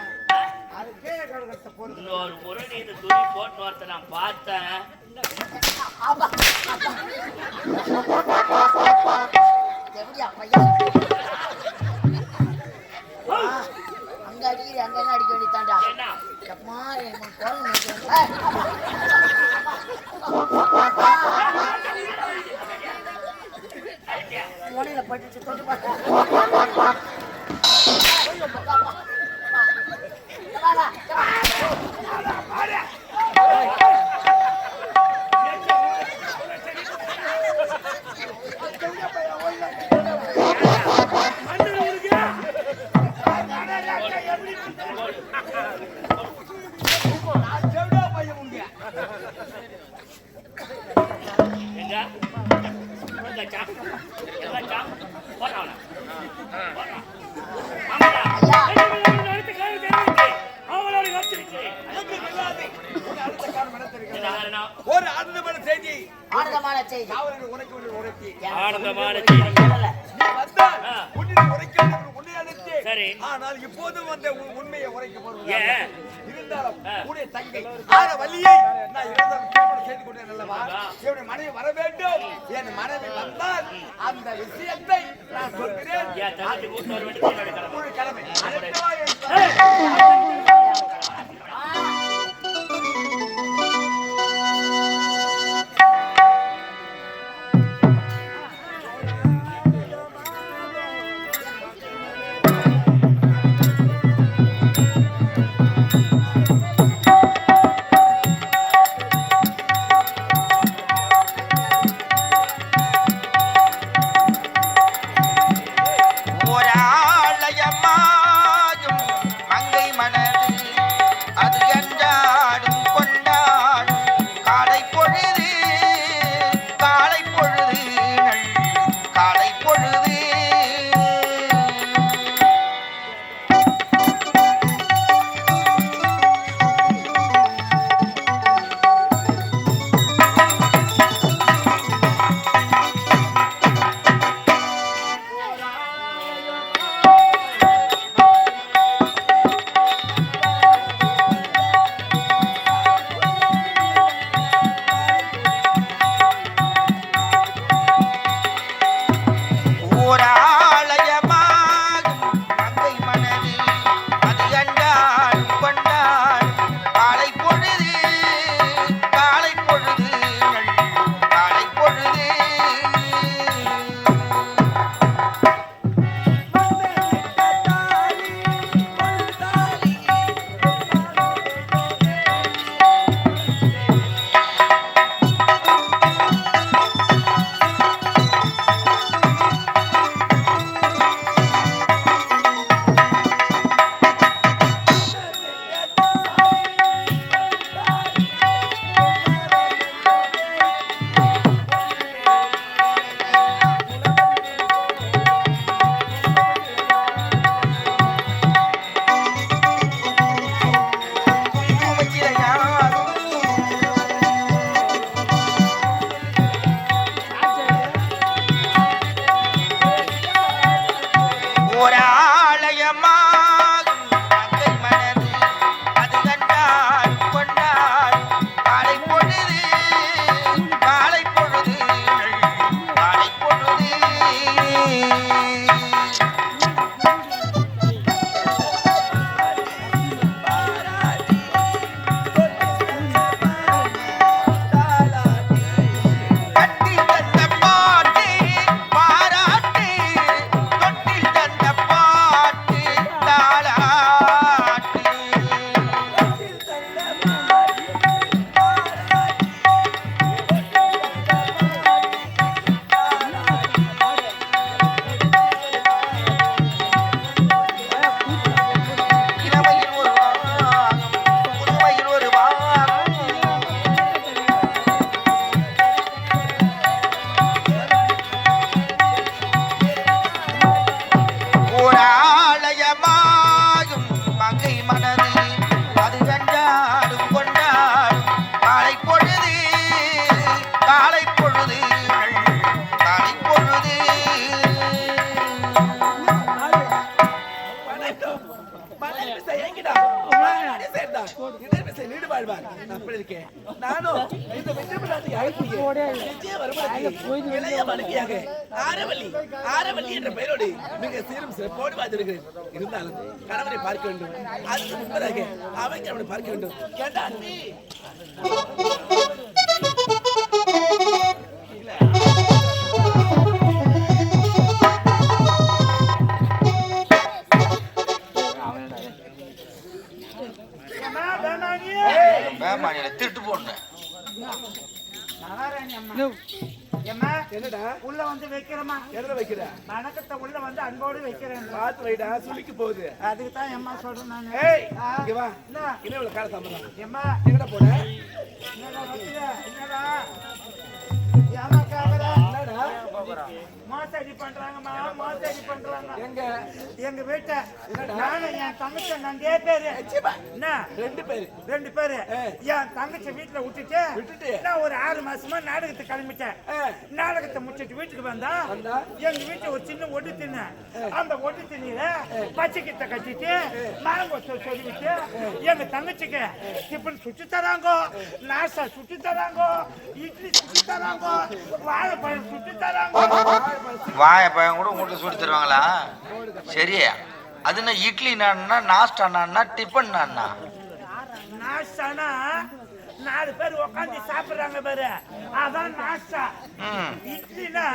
அது கீழே கிடக்கிறத போடுது. இன்னொரு முறை நீ இந்த துணி போட்டு வரத நான் பார்த்தேன். ஆமா. எப்படியா பையன்? அங்க அடிக்கிற அங்க என்ன அடிக்க வேண்டியதாண்டா? என்ன? எப்பமா எனக்கு குரங்கு நினைக்கிறேன். முனையில பட்டுச்சு தொட்டு பார்த்தா. மண்டல உருகியா? நான் செவிடா பையன் உங்க. எங்க? எங்கச்சா? எங்கச்சா? போடா அவனை. போடா. ஆமாடா. அடுத்த காலம் தெரிவித்து அவளோட வச்சிருக்கிறேன். எனக்கு தெரியாது. ஒரு அடுத்த காலம் என்ன தெரிகிறது? என்ன காரணம்? ஒரு ஆனந்தமான செய்தி. ஆனந்தமான செய்தி. காவலர்கள் உனக்கு ஒரு உரைத்தி. ஆனந்தமான செய்தி. சொல்லல. நீ வந்தால் ஆ. உன்னை உரைக்காத உன்னை அழைத்தேன். சரி. ஆனால் இப்போதும் வந்த உண்மையை உரைக்க போறது ஏன்? இருந்தாலும் ஆ. உன்னுடைய தங்கை ஆன வள்ளியை நான் இருந்தாலும் திருமணம் செய்து கொண்டேன் அல்லவா? ஆமா. என்னுடைய மனைவி வர வேண்டும். என் மனைவி வந்தால் அந்த விஷயத்தை நான் சொல்கிறேன். ஏன் தங்கச்சி கூட்டு வர வேண்டியது என்னோட கடமை. ஒரு கடமை. அழைத்து வா என் ஏய், ஒரு ஆலயமாகும் மங்கை மனது அது என்றாடும் கொண்டாடும் காலை பொழுது காலை பொழுது நல் காலை பொழுது வாழ்ந்தார் இடைவிசை நீடு வாழ்வார் அப்படி இருக்கேன் நானும் இந்த விஜயபுராணத்தை அழைக்கிறேன் விஜய வருமானத்தை இளைய மனைவியாக ஆரவல்லி என்ற பெயரோடு மிக சீரும் சிறப்போடு வாழ்ந்திருக்கிறேன் இருந்தாலும் கணவனை பார்க்க வேண்டும் அதுக்கு முன்பதாக அவங்க அவனை பார்க்க வேண்டும் கேட்டா அண்ணி வேமானியில திருட்டு போடணும். என்னடா உள்ள வந்து வைக்கிறமா எதுல வைக்கிற வணக்கத்தை உள்ள வந்து அன்போடு வைக்கிறேன். பார்த்து வைடா சுளிக்கு போகுது அதுக்கு தான் எம்மா சொல்றேன் நான். ஏய் இங்க வா என்ன இவ்வளவு கால சம்பளம் எம்மா எங்கடா போன என்னடா வைக்கிற என்னடா ஏமா காவல என்னடா மோசடி பண்றாங்கம்மா மோசடி பண்றாங்க. எங்க வீட்டை என்னடா? நானும் என் தங்கச்சி நந்தே பேரு என்ன ரெண்டு பேரு என் தங்கச்சி வீட்டுல விட்டுட்டு நான் ஒரு 6 மாசமா நாடகத்தை கிளம்பிட்டேன். நாடகத்தை முடிச்சிட்டு வீட்டுக்கு வந்தா எங்க வீட்டுல ஒரு சின்ன ஒட்டு தின்ன அந்த ஒட்டு திண்ணில பச்சை கிட்ட கட்டிட்டு மாங்கொத்த சொல்லிவிட்டு எங்க தங்கச்சிக்கு டிஃபன் சுட்டு தராங்க, நாசா சுட்டு தராங்க, இட்லி சுட்டு தராங்க, வாழைப்பழம் சுட்டு தராங்க. வாழைப்பழம் கூட உங்கள்கிட்ட சுட்டு தருவாங்களா? சரி, அது என்ன இட்லி நான்னா நாஸ்டா நான்னா டிஃபன் நான்னா? நாஸ்டானா 4 பேர் உட்காந்து சாப்பிடுறாங்க பாரு, அதான் நாஸ்டா. இட்லினா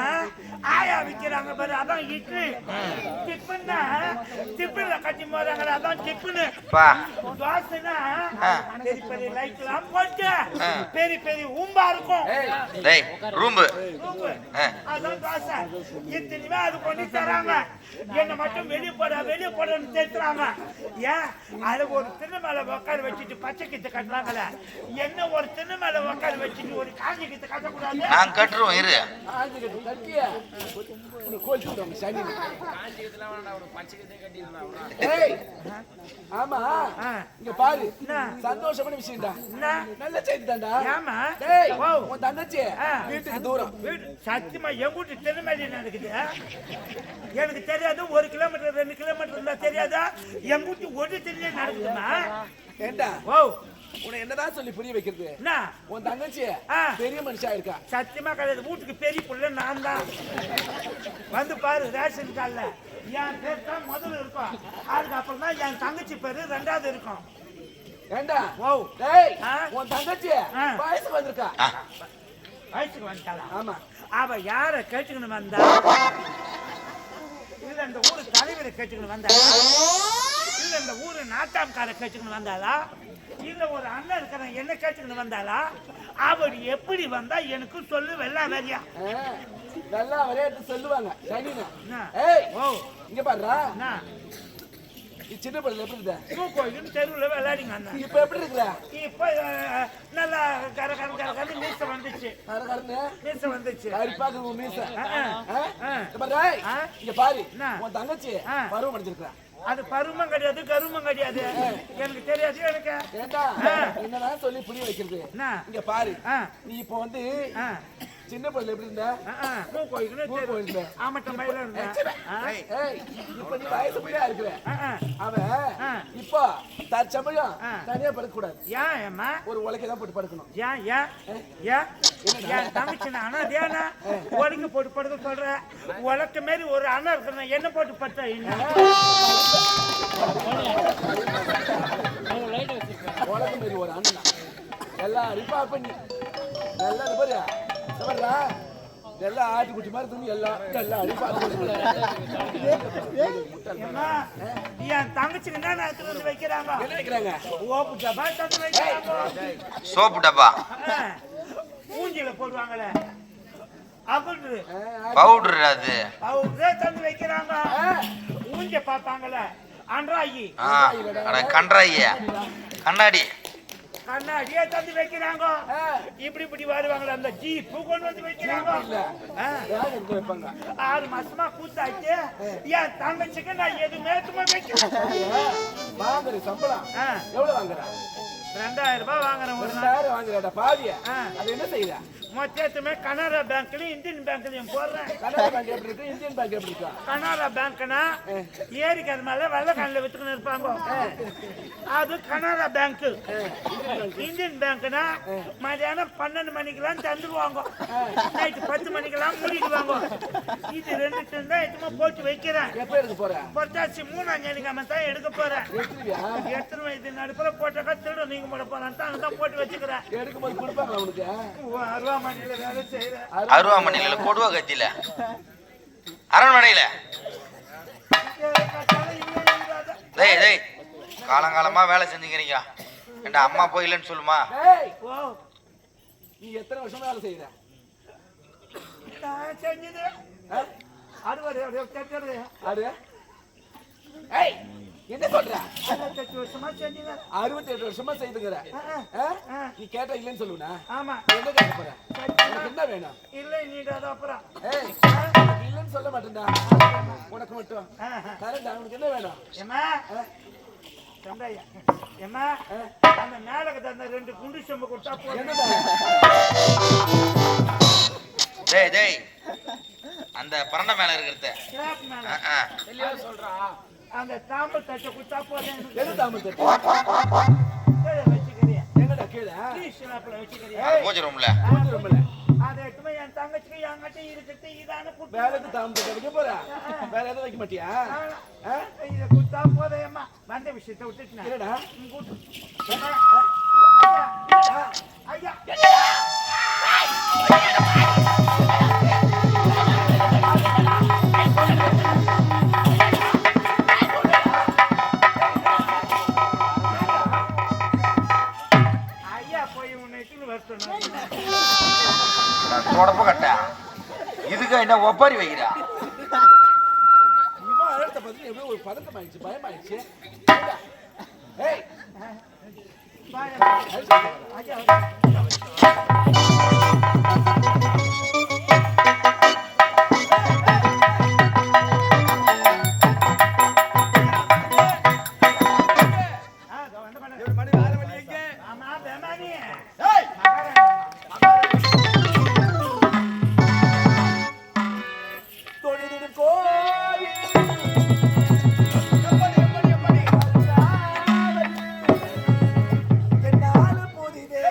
ஆயா விக்கிறாங்க பாரு, அதான் இட்லி. டிஃபன்னா டிஃபன்ல கட்டி போறாங்க, அதான் டிஃபனு. தோசைனா பெரிய பெரிய லைட்லாம் போட்டு பெரிய பெரிய ஊம்பா இருக்கும், டேய் ரூம்பு, அதான் தோசை. இத்தனையுமே அது கொண்டு தராங்க. என்ன மட்டும் வெளியே போடன்னு தெரிஞ்சுறாங்க. ஏன் அது ஒரு திண்ணை மேல உட்கார வச்சுட்டு பச்சை கித்த கட்டுறாங்கல்ல, என்ன ஒரு திண்ணை மேல உட்கார வச்சுட்டு ஒரு காஞ்சி கித்த கட்டக்கூடாது? நான் கட்டுறோம் இரு. ஆமா இங்க பாரு, சந்தோஷமான விஷயம்டா, நல்ல செய்தி தான்டா. ஏமா உன் தங்கச்சி வீட்டுக்கு தூரம் சத்தியமா என் வீட்டு திண்ணை மேலே நடக்குது. எனக்கு தெரியாது, 1 கிலோமீட்டர் 2 கிலோமீட்டர் இருந்தா தெரியாதா? என் வீட்டு ஒரு திண்ணை நடக்குதுமா? ஏண்டா ஓ உன்னை என்னதான் சொல்லி புரிய வைக்கிறது? என்ன உன் தங்கச்சி பெரிய மனுஷா இருக்கா? சத்தியமா கிடையாது, வீட்டுக்கு பெரிய புள்ள நான் தான். வந்து பாரு ரேஷன் கார்டுல என் பேர் தான் முதல்ல இருக்கும், அதுக்கப்புறம் தான் என் தங்கச்சி பேரு 2வது இருக்கும். ஏண்டா ஓ டேய் உன் தங்கச்சி வயசுக்கு வந்திருக்கா? வயசுக்கு வந்துட்டாளா? ஆமா. அவ யார கேட்டுக்கணும் வந்தா? இல்ல இந்த ஊரு தலைவரை கேட்டுக்கணும் வந்தாளா? இல்ல இந்த ஊரு நாட்டாம்கார கேட்டுக்கணும் வந்தாளா? இல்ல ஒரு அண்ணன் இருக்கிற என்ன கேட்டுக்கணும் வந்தாளா? அவள் எப்படி வந்தா எனக்கு சொல்லு. வெள்ளா வேலையா நல்லா விளையாட்டு சொல்லுவாங்க. ஏய் ஓ இங்க பாருடா, என்ன சின்ன படத்துல எப்படி இருந்த? கோயிலும் தெருவுல விளையாடிங்க அண்ணா. இப்ப எப்படி இருக்கிற? இப்ப நல்லா கர மீச வந்துச்சு. மீச வந்துச்சு. அரிப்பாக்கு உன் மீச. இங்க பாரு, உன் தங்கச்சி பருவம் அடைஞ்சிருக்கா. அது பருவம் கிடையாது, கருமம் கிடையாது. எனக்கு தெரியாது. எனக்கு என்னதான் சொல்லி புரிய வைக்கிறது? இங்க பாரு, நீ இப்ப வந்து சின்ன பையல எப்படி இருந்த? ஆமட்ட மயில இருந்த. இப்ப நீ வயசு பிள்ளையா இருக்கிற. அவ இப்ப தற்சமயம் தனியா படுக்க கூடாது. ஏன் ஏமா? ஒரு உலக்கைதான் போட்டு படுக்கணும். ஏன் ஏன் ஏன் என் தங்கச்சி அண்ணா தேனா உலக்க போட்டு படுக்க சொல்ற? உலக்க மாரி ஒரு அண்ணா இருக்கிற என்ன போட்டு படுத்தா உலக மாரி ஒரு அண்ணா எல்லாம் ரிப்பா பண்ணி நல்லா பாரு எல்லாம் ஆட்டுக்குட்டி மாதிரி தூங்கி எல்லாம் என் தங்கச்சிக்கு என்ன எடுத்து வைக்கிறாங்க? என்ன வைக்கிறாங்க? ஓப்பு டப்பா தந்து வைக்கிறாங்க. சோப்பு டப்பா மூஞ்சில போடுவாங்களே பவுடர், அது பவுடர் தந்து வைக்கிறாங்க. மூஞ்ச பார்ப்பாங்களே அன்றாயி கன்றாயி கண்ணாடி கண்ணாடியே தந்து வைக்கிறாங்க. இப்படி வருவாங்களே அந்த ஜீப்பு கொண்டு வந்து வைக்கிறாங்க. 6 மாசமா கூத்தாச்சு. என் தங்கச்சிக்கு நான் எதுவுமே வைக்கிறேன். சம்பளம் எவ்வளவு வாங்குற? 2000 ரூபாய் வாங்குறேன் ஒரு நாள். 2000 வாங்குறடா பாவியா. ஆ. அது என்ன செய்யற? மொத்தமே கனரா பேங்க்லயும் இந்தியன் பேங்க்லயும் போடுறேன். கனரா பேங்க் எப்படி இருக்கு? இந்தியன் பேங்க் எப்படி இருக்கு? கனரா பேங்க்னா ஏரிக்கு அது மேல வெள்ளை கண்ணில் வித்துக்கின்னு இருப்பாங்க. அது கனரா பேங்க். இந்தியன் பேங்க்னா மதியானம் 12 மணிக்கெல்லாம் தந்துருவாங்க, நைட்டு 10 மணிக்கெல்லாம் மூடிடுவாங்க. இது ரெண்டு தான் எதுமா போட்டு வைக்கிறேன். எப்ப எடுக்க போற? பொட்டாசி 3ஆம் தேதிக்கிழமை தான் எடுக்க போறேன். எடுத்துறியா? எடுத்துருவேன். இது நடுப்புற போட்டாக்கா திருட நீங்க போட போறான்ட்டு அங்கதான் போட்டு வச்சுக்கிறேன். எடுக்கும்போது கொடுப்பாங்களா உனக்கு? அருவாமணியில வேலை செய்யறேன். அருவாமணியில கொடுவா கத்தியில அரண்மனையில டேய் டேய் காலங்காலமா வேலை செஞ்சுக்கிறீங்க. என்ட அம்மா போயிலன்னு சொல்லுமா? டேய், ஓ, நீ எத்தனை வருஷமா வேலை செய்யற? நான் செஞ்சது ஆ? அறுபது கட்டுறது ஆடு. ஏய், என்ன சொல்ற? 68 வருஷமா செஞ்சீங்க. 68 வருஷமா செய்துங்கற. நீ கேட்டா இல்லன்னு சொல்லுவனா? ஆமா. என்ன கேட்க போற? உனக்கு என்ன வேணும்? இல்லை நீங்க அது அப்புறம் ஏய், உனக்கு இல்லன்னு சொல்ல மாட்டேன்டா. உனக்கு மட்டும். கரெக்டா, உனக்கு என்ன வேணும்? ஏமா சண்டையா ஏமா அந்த மேலக்கு தந்த 2 குண்டு செம்பு கொடுத்தா போதும். என்னடா? டேய் டேய் அந்த பரண்ட மேல இருக்கிறத கிராப் மேல இல்லையா சொல்றா? அந்த தாம்பல் தட்டை கொடுத்தா போதும். எது தாமத்து? கீழே வச்சுக்கிறியா? எங்கடா கீழே? ஸ்லாப்ல வச்சுக்கிறியா? பூஜை ரூம்ல ரூம்ல. அதை எடுத்துமே என் தங்கச்சிக்கு என்கிட்ட இருக்கிறது இதான குட்டு. வேலைக்கு தாமத்து வைக்க போற? வேற எதுவும் வைக்க மாட்டியா? இதை கொடுத்தா போதையம்மா. வந்த விஷயத்தை விட்டுட்டு என்னடா? ஐயா ஐயா போய் உன்னை வருத்தம் தொடப்ப கட்ட இதுக்கு என்ன ஒப்பாரி வைக்கிறா? இவன் அழுத்த பார்த்து எவ்வளவு ஒரு பதட்டம் ஆயிடுச்சு, பயம் ஆயிடுச்சு. ஏய், மணி 6 மணி எங்க? ஆமா பேமானி ஏய், தொழுது கோயில் எப்படி என்னால புதிதே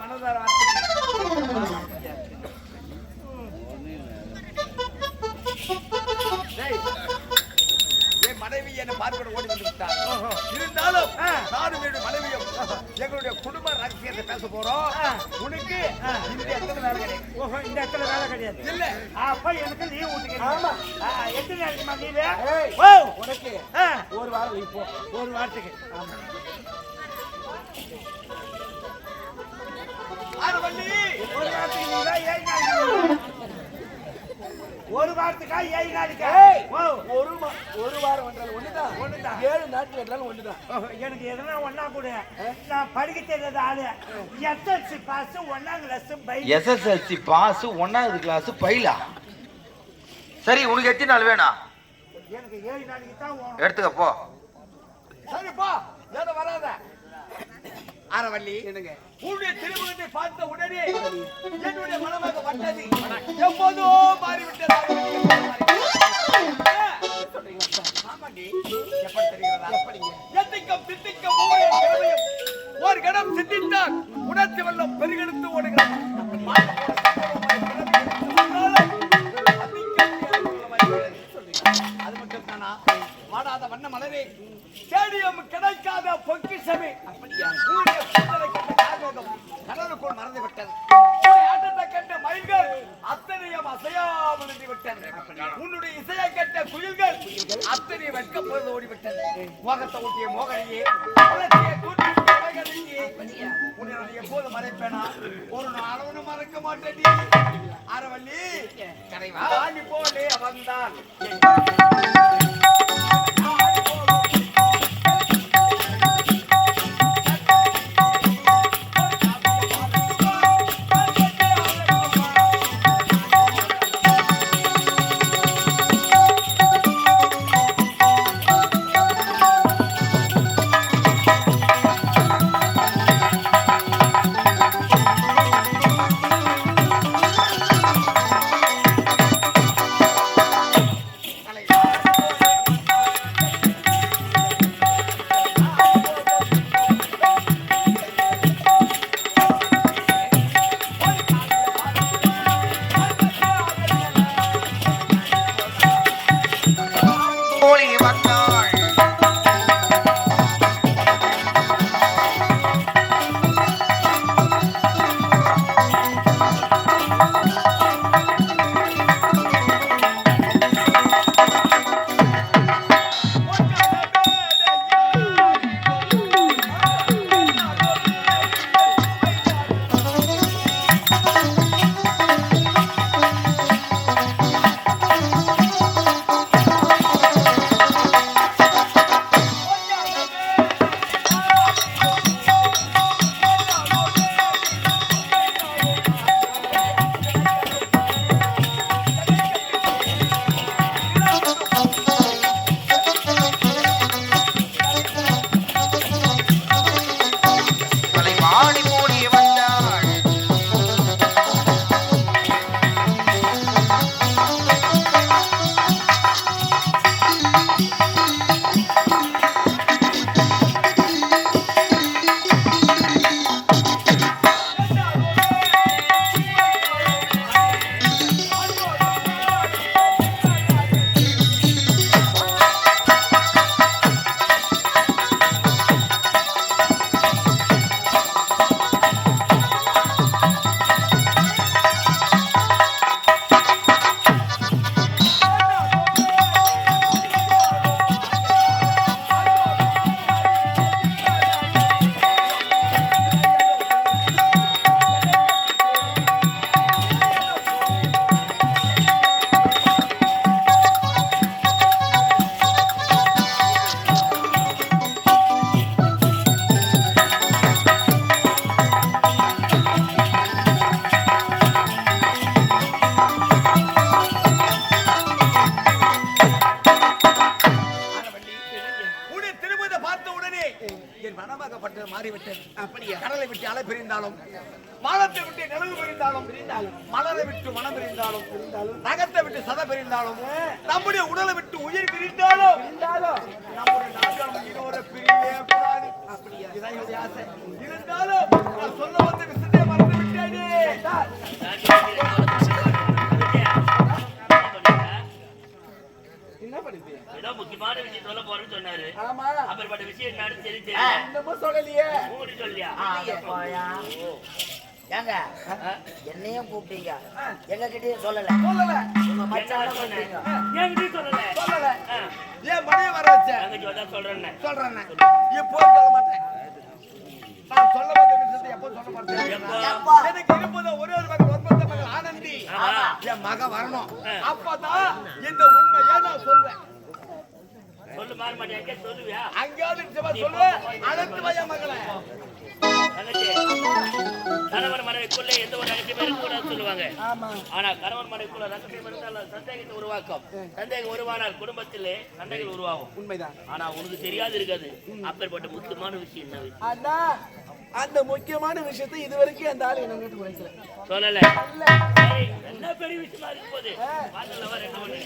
மனதார வாழ்த்துக்கள். டேய், என் மனைவி என்னை பார்க்க ஓடி வந்து விட்டார். இருந்தாலும் நானும் என்னுடைய மனைவியும் எங்களுடைய குடும்ப ரகசியத்தை பேச போறோம். உனக்கு இந்த இடத்துல வேலை கிடையாது. ஓஹோ, இந்த இடத்துல வேலை கிடையாது. இல்ல அப்ப எனக்கு லீவ் விட்டுக்கிறேன். ஆமா. எத்தனை நாளைக்குமா லீவு? ஏய், ஓ, உனக்கு ஆ, ஒரு வாரம் இப்போ ஒரு வாரத்துக்கு. ஆரவள்ளி ஒரு வாரத்துக்கு லீவா? 7 நாளைக்கு. ஒரு வாரத்துக்கா 7 நாளைக்கா? ஏய், ஓ, ஒரு வாரம் வந்தாலும் ஒண்ணுதான். ஒண்ணுதான். 7 நாட்கள் வந்தாலும் ஒண்ணுதான். ஓஹோ, எனக்கு எதனா ஒண்ணா கூட நான் படிக்க தெரியாத ஆளு. SSLC பாஸ் 1ஆம் கிளாஸ் பைக். எஸ்எஸ்எல்சி பாஸ் 1வது கிளாஸ் பைலா. சரி, உனக்கு எத்தனை நாள் வேணும்? எனக்கு 7 நாளைக்கு தான் வேணும். எடுத்துக்க போ. சரிப்பா, ஏதோ வராத. ஆரவள்ளி என்னங்க? உன்னுடைய திருமுகத்தை பார்த்த உடனே என்னுடைய மனமாக வந்தது எப்போதோ மாறிவிட்டது. ஆமாண்டி, எப்படி தெரிகிறதா? எத்திக்கம் தித்திக்கம் ஒவ்வொரு கிழமையும் ஒரு கணம் சிந்தித்தால் உணர்ச்சி வெள்ளம் பெருகெடுத்து ஓடுகிறது. அது மட்டும் தானா? வாடாத வண்ண மலரே, ஸ்டேடியம் கிடைக்காத பொக்கிஷமே. அப்படியா? உன்னுடைய கூந்தலை கண்ட கார்மேகம் கடலுக்குள் மறந்து விட்டது. உன்னுடைய ஆட்டத்தை கண்ட மயில்கள் அத்தனையும் அசையாமல் நின்று விட்டது. உன்னுடைய இசையை கேட்ட குயில்கள் அத்தனை வெட்கப்பொழுது ஓடிவிட்டது. மோகத்தை ஊட்டிய மோகனையே, உலகத்தையே தூண்டி விட்ட இவைகளையே, உன்னை நான் எப்போது மறைப்பேனா? ஒரு நாளும் மறக்க மாட்டேன். ஆரவள்ளி, கரைவா நீ போலே வந்தான். கோழி வந்தாள். கலைவாணி போலே வந்தாள். என் மனமாகப்பட்டது மாறிவிட்டது. அப்படியா? கடலை விட்டு அலை பிரிந்தாலும், வானத்தை விட்டு நிலவு பிரிந்தாலும், மலரை விட்டு மனம் பிரிந்தாலும், நகத்தை விட்டு சத பிரிந்தாலும், நம்முடைய உடலை விட்டு உயிர் பிரிந்தாலும் நம்முடைய நாட்கள் உயிரோட பிரியவே கூடாது. அப்படியா? இதான் என்னுடைய ஆசை. இருந்தாலும் நான் சொல்ல வந்த விஷயத்தை சொல்லலையே. உங்ககிட்ட சொல்லியா? போயா ஏங்க என்னையும் கூப்பிட்டீங்க எங்க கிட்டயும் சொல்லல சொல்லல. உங்க மச்சான கூப்பிட்டீங்க என்கிட்டயும் சொல்லல. சொல்லல. ஆ, ஏன் மனைவி வர வச்ச தங்கச்சி வந்தா சொல்றேன்னு. சொல்றேன் இப்போ சொல்ல மாட்டேன். நான் சொல்ல வந்த விஷயத்தை எப்போ சொல்ல மாட்டேன். எப்போ? எனக்கு இருப்பது ஒரே ஒரு மகள், ஒன்பது மகள் ஆனந்தி. ஆமா. என் மக வரணும். அப்பதான் இந்த உண்மையை நான் சொல்வேன். சொல்லு மாற மாட்டேன். எங்க சொல்லுவியா? அங்கேயாவது நிச்சயமா சொல்லுவேன். அழைத்து வா என் மகளை. தங்கச்சி, கணவன் மனைவிக்குள்ள எந்த ஒரு ரகசியம் இருக்கக்கூடாதுன்னு சொல்லுவாங்க. ஆனா கணவன் மனைவிக்குள்ள ரகசியம் இருந்தால் அது சந்தேகத்தை உருவாக்கும். சந்தேகம் உருவானால் குடும்பத்திலே சண்டைகள் உருவாகும். உண்மைதான். ஆனா உனக்கு தெரியாது இருக்காது அப்பேற்பட்ட முக்கியமான விஷயம் என்ன? அதான் அந்த முக்கியமான விஷயத்தை இதுவரைக்கும் அந்த ஆளு என்ன வீட்டுக்கு வைக்கல. சொல்லல. சரி, என்ன பெரிய விஷயமா இருக்கும் போது வாசல்ல வர என்ன பண்ணு?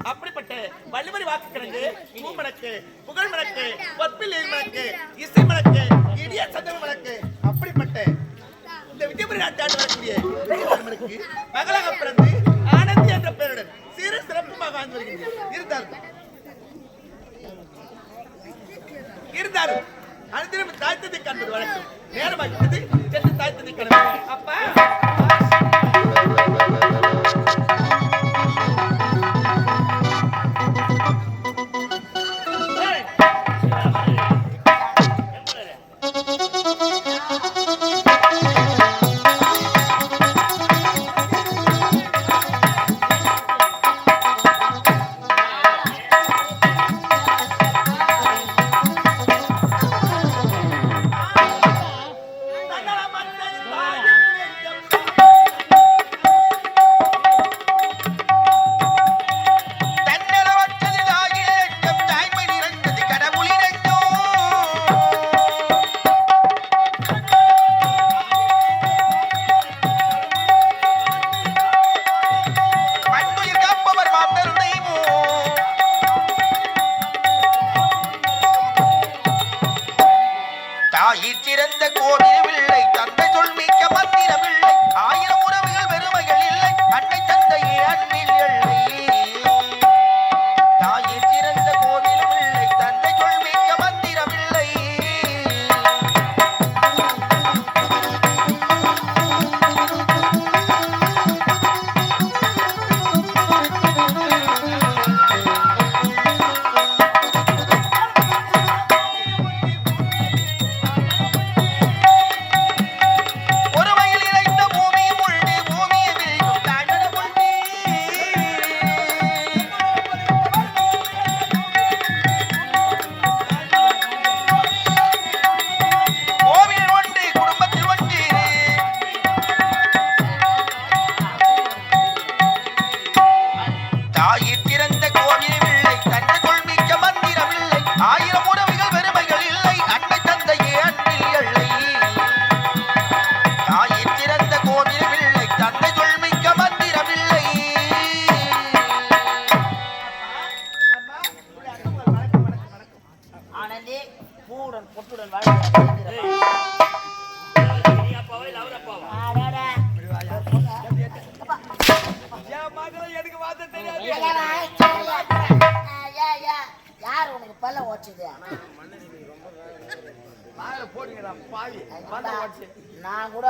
அப்படிப்பட்ட வள்ளுவரி வாக்கு கிழங்கு பூமணக்கு புகழ் மணக்கு பொற்பில் மணக்கு இசை மணக்கு இடிய சந்தன மணக்கு அப்படிப்பட்ட இந்த விஜயபுரி நாட்டாண்டு வரக்கூடிய மணக்கு மகளாக பிறந்து ஆனந்தி என்ற பெயருடன் சிறு சிறப்புமாக வாழ்ந்து வருகிறது இருந்தார் அனைத்திலும் தாய்த்ததை காண்பது வழக்கம் நேரமாகிறது சென்று தாய்த்ததை காண்பது அப்பா பாவி நான் கூட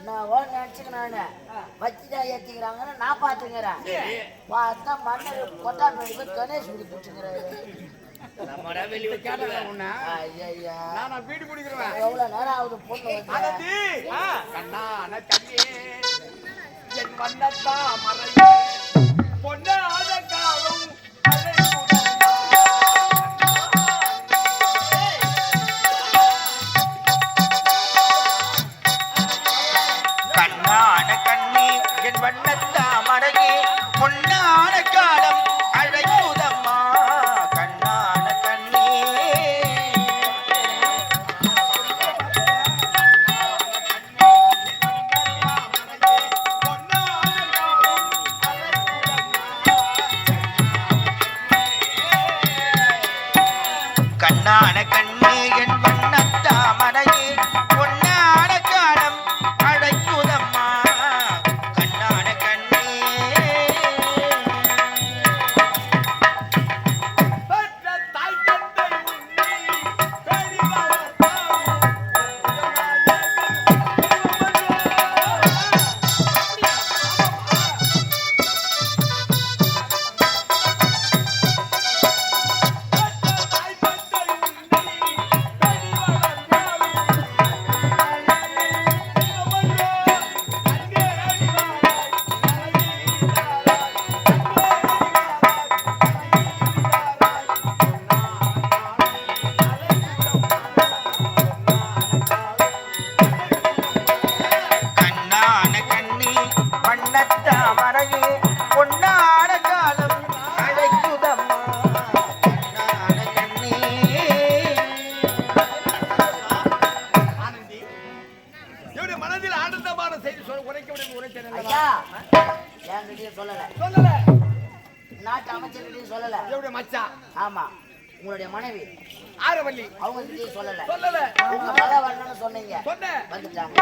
நான் நினைச்சுக்கிறானு வச்சுதான் ஏத்திக்கிறாங்கன்னு நான் பாத்துக்கிறேன். பார்த்தா மன்னர் கொட்டாம்பேடி போய் கணேஷ் வீடு பிடிச்சிக்கிறாரு. நம்மடா வெளிய வச்சாடுவேன். ஐயா நான் வீடு குடிக்கிறேன். எவ்வளவு நேரம் ஆகுது பொண்ணு வந்து கண்ணான கண்ணே என் வண்ணத்தா மறையே பொன்னாத காலம் கண்ணான கண்ணி என் வண்ணத்தா மறையே பொன்னான காலம் அழைக்குதம்மா கண்ணான கண்ணி கண்ணான கண்ணி என் வண்ணத்தா மறையே பொன்னான காலம் அழைக்குதம்மா கண்ணான கண்ணி பெற்ற தாய் தந்தை உன்னை பேணி வளர்த்தார். கண்ணான கண்ணி வண்ணத்தா மறையே பொன்னான காலம் அழைக்குதம்மா கண்ணான கண்ணி ஆனந்தி, என்னுடைய மனதில் ஆனந்தமான செய்தி சொல்ல உரைக்க முடியும் உரைத்தேன் அல்லவா? ஐயா என்கிட்டயும் சொல்லல, சொல்லல நாட்டு அமைச்சர்கிட்டயும் சொல்லல. என்னுடைய மச்சான் ஆமா உங்களுடைய மனைவி ஆரவல்லி அவங்க கிட்டயும் சொல்லல. சொல்லல உங்க மகன் வரணும்னு சொன்னீங்க, சொன்னேன். வந்துட்டாங்க.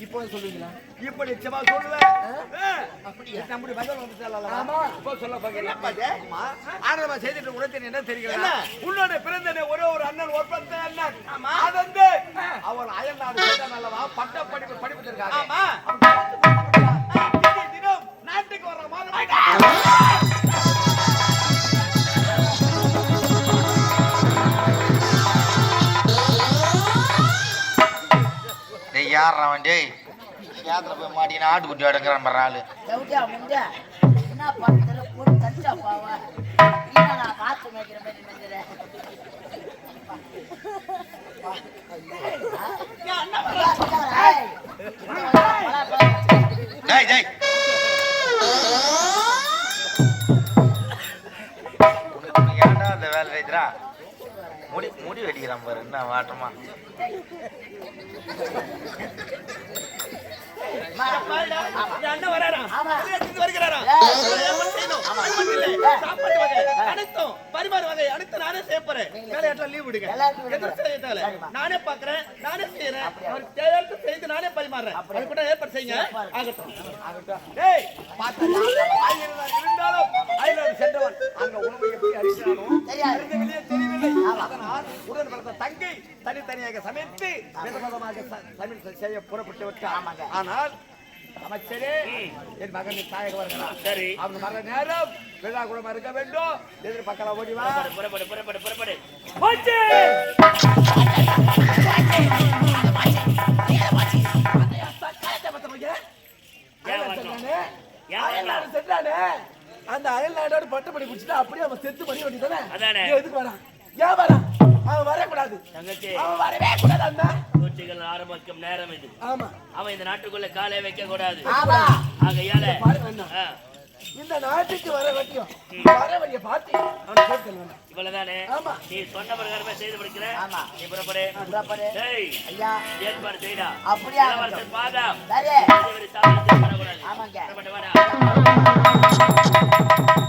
இப்போ சொல்லுவீங்களா? இப்ப நிச்சயமா சொல்லுவேன். அப்படியே நம்முடைய மகன் வந்துட்டால. ஆமா இப்போ சொல்ல பாக்கல. ஆனந்தமா செய்திட்டு உரைத்தேன் என்ன தெரியுங்களா? உன்னோட பிறந்த ஒரே ஒரு அண்ணன் ஒப்பந்த அண்ணன். ஆமா அது வந்து அவர் அயல்நாடு சென்றான் அல்லவா? பட்ட படிப்பு படிப்பதற்காக. ஆமா தினம் நாட்டுக்கு வர மாதிரி டேய் யார் அவன் டேய் சேத்துல போய் மாட்டினா ஆட்டுக்குட்டி அடங்குறான் பாரு ஆளு செவுட்டியா முண்டை என்ன பண்ணுற போட்டு தச்சா பாவா இல்லை நான் காத்து மேய்க்கிற மாதிரி மேய்க்கிறேன். டேய் டேய் உனக்கு ஏன்டா அந்த வேலை ரைத்துரா முடி வெடிக்கிறான் பாரு என்ன வாட்டமா அண்ணன் வராரா? ஆமா. வருகிறாரா? சாப்பாட்டு வகை அனைத்தும் பரிமாறு வகை அனைத்தும் நானே செய்யப்போறேன். வேலையாட்லாம் லீவ் விடுங்க. எல்லாருக்கும் விடுங்க. எதுவும் செய்ய தேவையில்ல. நானே பாக்குறேன், நானே செய்யறேன். அவருக்கு தேவையானது செய்து நானே பரிமாறேன். அது கூட ஏற்பாடு செய்யுங்க. ஆகட்டும். டேய் பார்த்தா ஆயிரம் இருந்தாலும் ஆயிரம் சென்றவன் அங்க உணவு எப்படி அடிச்சானோ தெரியாது. தெரிந்து வெளியே தெரியவில்லை. அதனால் உடன் பிறந்த தங்கை தனித்தனியாக சமைத்து விதவிதமாக சமையல் செய்ய புறப்பட்டு விட்டார். ஆனால் அமைச்சரே என் மகனின் தாயக வருகிறார். சரி அவங்க மர நேரம் விழா குளமா இருக்க வேண்டும். எதிர்பார்க்கலாம் ஓடி வா. புறப்படு புறப்படு புறப்படு ஏன் வரணும்? ஏன் வரணும்? சென்றானே அந்த அயல் நாட்டோட பட்டப்படி குடிச்சிட்டு அப்படியே அவன் செத்து பண்ணி வேண்டியதானே? அதானே. எதுக்கு வரான்? ஏன் வரான்? அவன் வரக்கூடாது. தங்கச்சி அவன் வரவே கூடாது அண்ணா. சூழ்ச்சிகள் ஆரம்பிக்கும் நேரம் இது. ஆமா அவன் இந்த நாட்டுக்குள்ள காலை வைக்க கூடாது. ஆமா ஆகையால பாருங்க அண்ணா. ஆ, இந்த நாட்டுக்கு வர வட்டியும் வர வழிய பார்த்து அவன் கேட்கணும். இவ்வளவுதானே ஆமா. நீ சொன்ன பிரகாரமே செய்து முடிக்கிறேன். ஆமா. நீ புறப்படு. புறப்படு. டேய் ஐயா ஏற்பாடு செய்டா. அப்படியா? இளவரசன் பாதம் சரி சாப்பிட்டு வரக்கூடாது. ஆமாங்க. புறப்பட்டு வாடா.